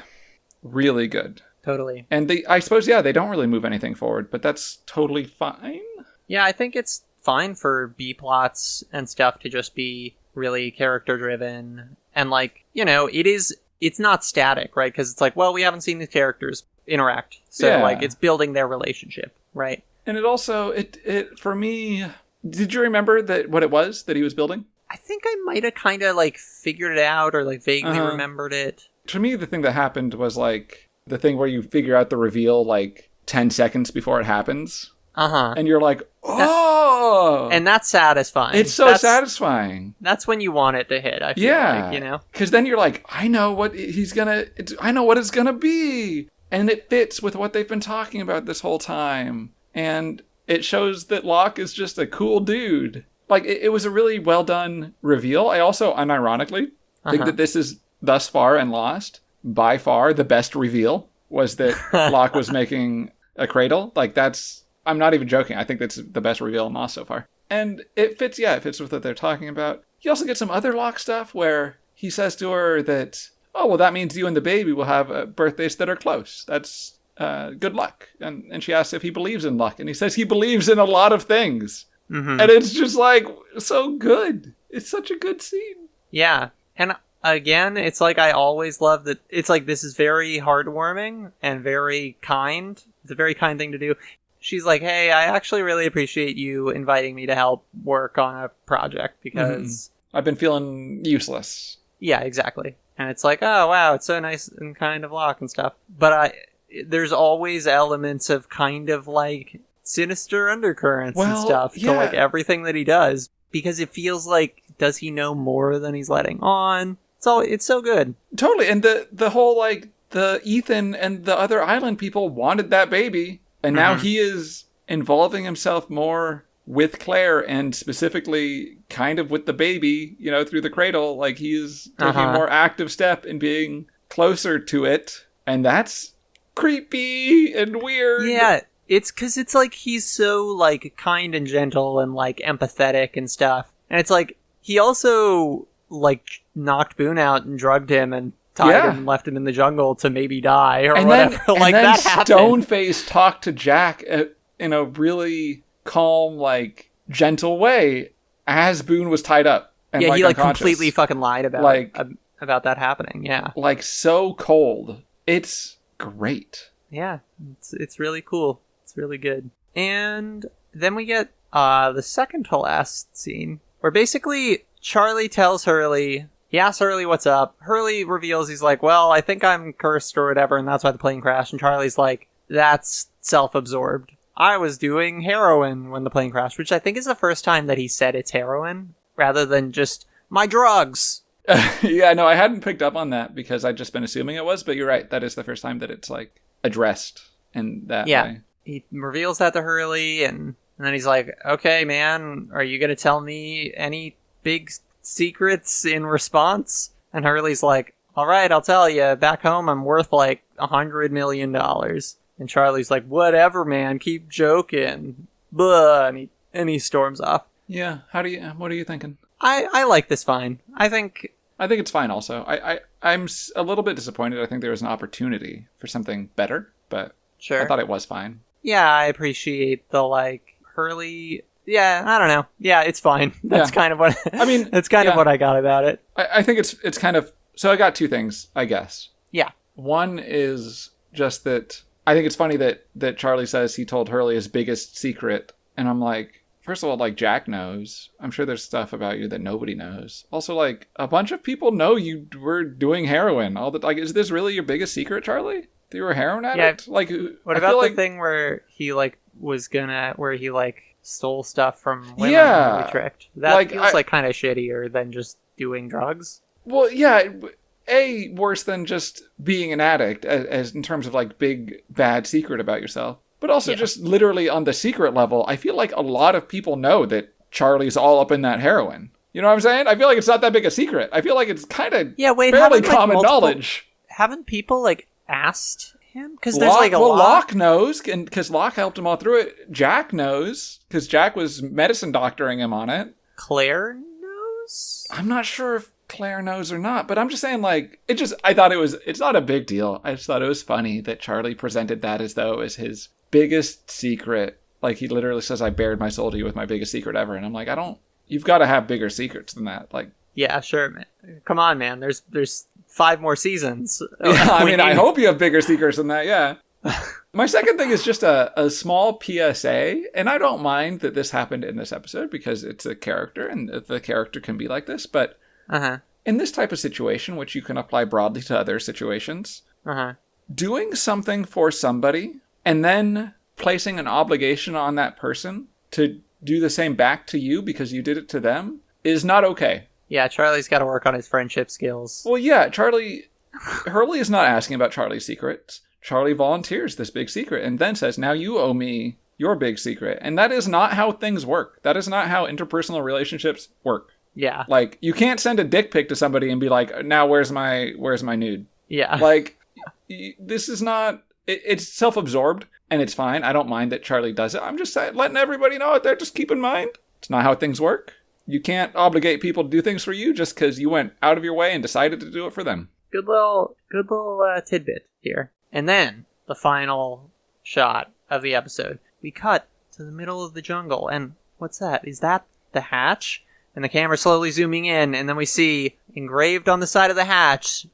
really good. Totally. And I suppose, they don't really move anything forward, but that's totally fine. Yeah, I think it's fine for B plots and stuff to just be really character driven, and like, it's not static, right? Because it's like, well, we haven't seen these characters interact, so Yeah. like it's building their relationship, right? And it also, it for me, did you remember what it was that he was building? I think I might have kind of like figured it out or like vaguely Uh-huh. remembered it. To me, the thing that happened was like the thing where you figure out the reveal like 10 seconds before it happens. Uh-huh. And you're like, oh! And that's satisfying. It's so satisfying. That's when you want it to hit, I feel like, Because then you're like, I know what I know what it's gonna be. And it fits with what they've been talking about this whole time. And it shows that Locke is just a cool dude. Like, it was a really well done reveal. I also, unironically, think that this is, thus far and Lost, by far the best reveal, was that Locke was making a cradle. Like, I'm not even joking. I think that's the best reveal in Lost so far. And it fits with what they're talking about. You also get some other Locke stuff where he says to her that, oh, well, that means you and the baby will have birthdays that are close. That's good luck. And she asks if he believes in luck. And he says he believes in a lot of things. Mm-hmm. And it's just like, so good. It's such a good scene. Yeah. And again, it's like I always love that. It's like this is very heartwarming and very kind. It's a very kind thing to do. She's like, hey, I actually really appreciate you inviting me to help work on a project because... I've been feeling useless. Yeah, exactly. And it's like, oh, wow, it's so nice and kind of Locke and stuff. But there's always elements of kind of like sinister undercurrents and stuff to like everything that he does, because it feels like, does he know more than he's letting on? It's so good. Totally. And the whole like the Ethan and the other island people wanted that baby, and now he is involving himself more with Claire, and specifically kind of with the baby, through the cradle. Like, he's taking a more active step in being closer to it, and that's creepy and weird. Yeah, it's because it's like he's so like kind and gentle and like empathetic and stuff, and it's like he also like knocked Boone out and drugged him and tied him and left him in the jungle to maybe die or whatever. And then that happened. Stoneface talked to Jack in a really calm, like, gentle way as Boone was tied up. And, he like unconscious. completely fucking lied about that happening. Yeah, like so cold. It's great. Yeah, it's really cool. It's really good. And then we get the second to last scene, where basically Charlie tells Hurley, he asks Hurley what's up. Hurley reveals, he's like, well, I think I'm cursed or whatever, and that's why the plane crashed. And Charlie's like, that's self-absorbed. I was doing heroin when the plane crashed, which I think is the first time that he said it's heroin, rather than just, my drugs. Yeah, no, I hadn't picked up on that because I'd just been assuming it was, but you're right. That is the first time that it's, like, addressed in that way. He reveals that to Hurley, and then he's like, okay, man, are you going to tell me any big secrets in response? And Hurley's like, all right, I'll tell you. Back home, I'm worth like $100 million. And Charlie's like, whatever, man, keep joking. Blah, and he storms off. Yeah, what are you thinking? I like this fine. I think it's fine also. I'm a little bit disappointed. I think there was an opportunity for something better, but sure. I thought it was fine. Yeah, I appreciate the, like, Hurley. Yeah, I don't know. Yeah, it's fine. That's kind of what I mean. That's kind of what I got about it. I think it's kind of. So I got two things, I guess. Yeah. One is just that I think it's funny that Charlie says he told Hurley his biggest secret, and I'm like, first of all, like, Jack knows. I'm sure there's stuff about you that nobody knows. Also, like, a bunch of people know you were doing heroin. Like, is this really your biggest secret, Charlie? That you were a heroin addict? Yeah. Like, what about the thing where he, like, where he, like, stole stuff from women yeah. and we tricked? That like, feels like kind of shittier than just doing drugs. Well, yeah. Worse than just being an addict, as in terms of, like, big, bad secret about yourself. But also just literally on the secret level, I feel like a lot of people know that Charlie's all up in that heroin. You know what I'm saying? I feel like it's not that big a secret. I feel like it's kind of fairly common knowledge. Haven't people, like, asked him? Because there's, like, Locke knows, because Locke helped him all through it. Jack knows, because Jack was medicine doctoring him on it. Claire knows? I'm not sure if Claire knows or not, but I'm just saying, like, it's not a big deal. I just thought it was funny that Charlie presented that as though it was his biggest secret. Like, he literally says, I bared my soul to you with my biggest secret ever. And I'm like, you've got to have bigger secrets than that. Like, yeah, sure, man. Come on, man. There's 5 more seasons. Yeah, I mean, I hope you have bigger secrets than that, yeah. My second thing is just a small PSA, and I don't mind that this happened in this episode because it's a character, and the character can be like this, but in this type of situation, which you can apply broadly to other situations, doing something for somebody and then placing an obligation on that person to do the same back to you because you did it to them is not okay. Yeah, Charlie's got to work on his friendship skills. Well, yeah, Hurley is not asking about Charlie's secrets. Charlie volunteers this big secret and then says, now you owe me your big secret. And that is not how things work. That is not how interpersonal relationships work. Yeah. Like, you can't send a dick pic to somebody and be like, now where's my nude? Yeah. Like, this is not, it's self-absorbed and it's fine. I don't mind that Charlie does it. I'm just saying, letting everybody know out there, just keep in mind, it's not how things work. You can't obligate people to do things for you just because you went out of your way and decided to do it for them. Good little tidbit here. And then, the final shot of the episode. We cut to the middle of the jungle, and what's that? Is that the hatch? And the camera slowly zooming in, and then we see, engraved on the side of the hatch,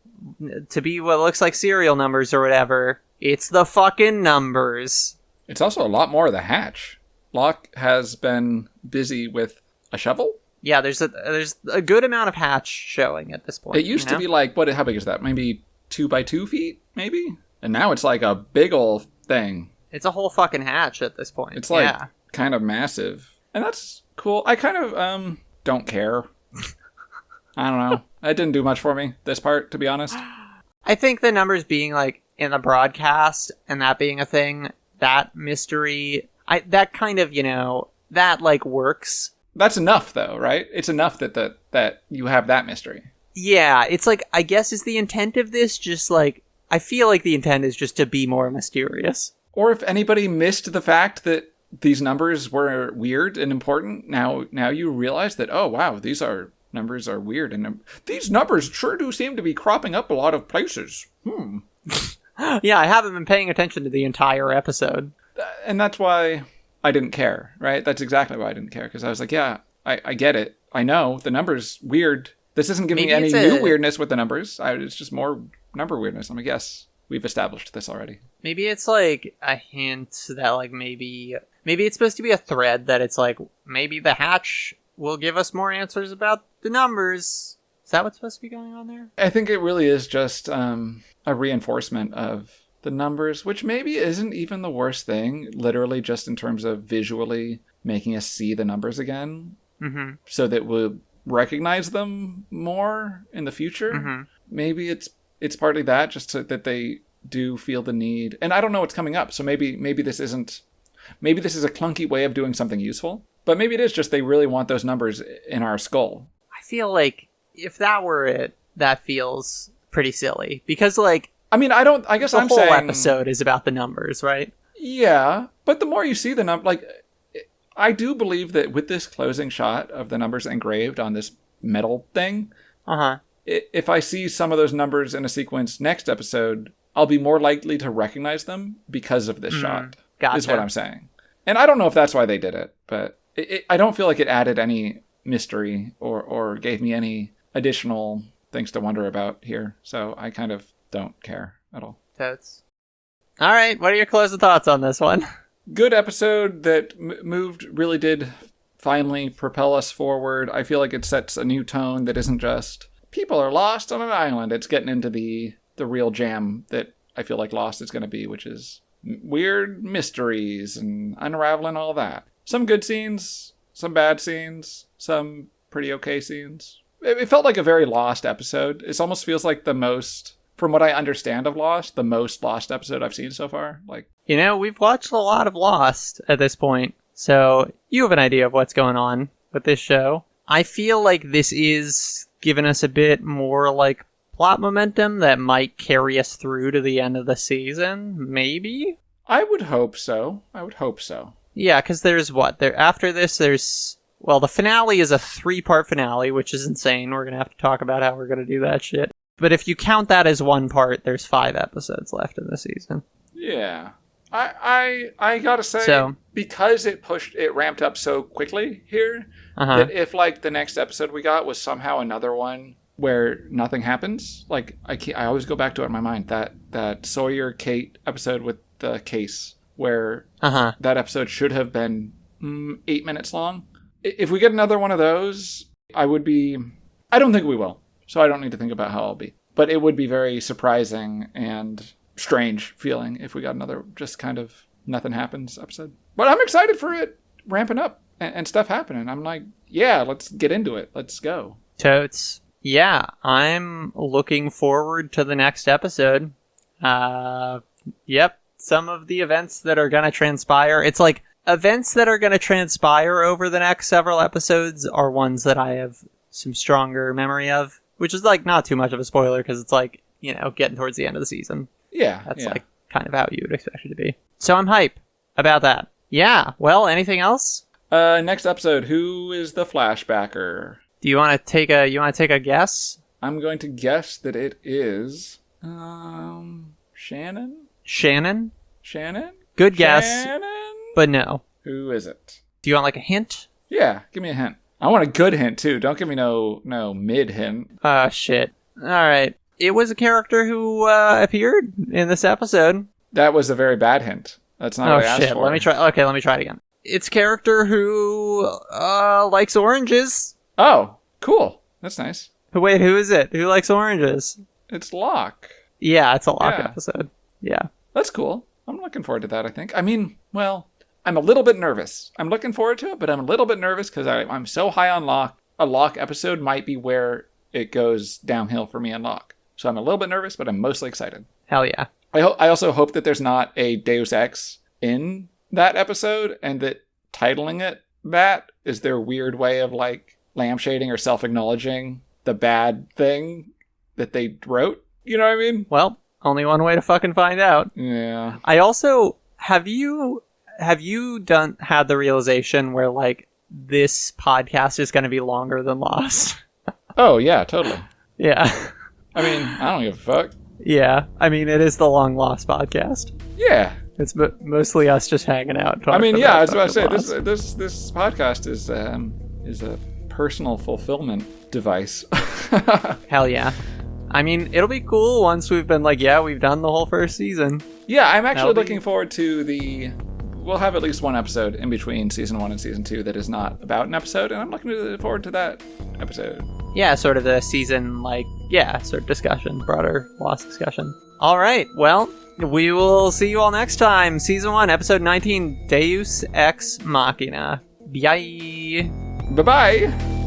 to be what looks like serial numbers or whatever, it's the fucking numbers. It's also a lot more of the hatch. Locke has been busy with a shovel? Yeah, there's a good amount of hatch showing at this point. It used to be like, how big is that? Maybe 2 by 2 feet, maybe? And now it's like a big old thing. It's a whole fucking hatch at this point. It's like kind of massive. And that's cool. I kind of don't care. I don't know. It didn't do much for me, this part, to be honest. I think the numbers being like in the broadcast and that being a thing, that mystery, that kind of, that like works. That's enough, though, right? It's enough that you have that mystery. Yeah, it's like, I guess is the intent of this just like, I feel like the intent is just to be more mysterious. Or if anybody missed the fact that these numbers were weird and important, now you realize that, oh, wow, numbers are weird. And these numbers sure do seem to be cropping up a lot of places. Yeah, I haven't been paying attention to the entire episode. And that's why I didn't care, right? That's exactly why I didn't care. Because I was like, yeah, I get it. I know the number's weird. This isn't giving me any new weirdness with the numbers. It's just more number weirdness. I'm like, yes, we've established this already. Maybe it's like a hint that like maybe it's supposed to be a thread that it's like maybe the hatch will give us more answers about the numbers. Is that what's supposed to be going on there? I think it really is just a reinforcement of the numbers, which maybe isn't even the worst thing, literally just in terms of visually making us see the numbers again, so that we'll recognize them more in the future. Maybe it's partly that, just so that they do feel the need. And I don't know what's coming up, so maybe this is a clunky way of doing something useful, but maybe it is just they really want those numbers in our skull. I feel like if that were it, that feels pretty silly, because like, I mean, I guess the I'm whole saying episode is about the numbers, right? Yeah, but the more you see the number, like, I do believe that with this closing shot of the numbers engraved on this metal thing, if I see some of those numbers in a sequence next episode, I'll be more likely to recognize them because of this shot. Gotcha. Is what I'm saying. And I don't know if that's why they did it, but I don't feel like it added any mystery or gave me any additional things to wonder about here. So I kind of don't care at all. Totes. All right, what are your closing thoughts on this one? Good episode that really did finally propel us forward. I feel like it sets a new tone that isn't just people are lost on an island. It's getting into the real jam that I feel like Lost is going to be, which is weird mysteries and unraveling all that. Some good scenes, some bad scenes, some pretty okay scenes. It felt like a very Lost episode. It almost feels like the most, from what I understand of Lost, the most Lost episode I've seen so far. Like, you know, we've watched a lot of Lost at this point, so you have an idea of what's going on with this show. I feel like this is giving us a bit more, like, plot momentum that might carry us through to the end of the season, maybe? I would hope so. Yeah, because after this, there's... Well, the finale is a 3-part finale, which is insane. We're going to have to talk about how we're going to do that shit. But if you count that as one part, there's 5 episodes left in the season. Yeah. I gotta say, because it ramped up so quickly here, that if, like, the next episode we got was somehow another one where nothing happens, like, I always go back to it in my mind, that Sawyer-Kate episode with the case, where that episode should have been 8 minutes long. If we get another one of those, I don't think we will, so I don't need to think about how I'll be. But it would be very surprising and strange feeling if we got another just kind of nothing happens episode. But I'm excited for it ramping up and stuff happening. I'm like, yeah, let's get into it. Let's go. Totes. Yeah, I'm looking forward to the next episode. Yep, some of the events that are going to transpire. It's like, events that are going to transpire over the next several episodes are ones that I have some stronger memory of, which is like not too much of a spoiler because it's like, you know, getting towards the end of the season. Yeah. That's like kind of how you would expect it to be. So I'm hype about that. Yeah. Well, anything else? Next episode, who is the flashbacker? Do you want to take a guess? I'm going to guess that it is Shannon? Shannon? Good guess. Shannon? But no. Who is it? Do you want like a hint? Yeah, give me a hint. I want a good hint too. Don't give me no mid hint. Shit. All right. It was a character who appeared in this episode. That was a very bad hint. That's not what I asked for. Let me try. Okay, let me try it again. It's a character who likes oranges. Oh, cool. That's nice. Wait, who is it? Who likes oranges? It's Locke. Yeah, it's a Locke episode. Yeah. That's cool. I'm looking forward to that, I think. I mean, well, I'm a little bit nervous. I'm looking forward to it, but I'm a little bit nervous because I'm so high on Locke. A Locke episode might be where it goes downhill for me on Locke. So I'm a little bit nervous, but I'm mostly excited. Hell yeah. I also hope that there's not a Deus Ex in that episode, and that titling it that is their weird way of, like, lampshading or self-acknowledging the bad thing that they wrote. You know what I mean? Well, only one way to fucking find out. Yeah. I also... Have you had the realization where, like, this podcast is going to be longer than Lost? Oh, yeah, totally. Yeah. I mean, I don't give a fuck. Yeah. I mean, it is the Long Lost podcast. Yeah. It's mostly us just hanging out. I mean, yeah, I was about to say, this podcast is a personal fulfillment device. Hell yeah. I mean, it'll be cool once we've been like, yeah, we've done the whole first season. Yeah, I'm actually That'll be- looking forward to we'll have at least one episode in between season 1 and season 2 that is not about an episode, and I'm looking forward to that episode. Yeah, sort of the season, sort of discussion, broader Lost discussion. All right, well, we will see you all next time. Season 1, episode 19, Deus Ex Machina. Bye. Bye-bye!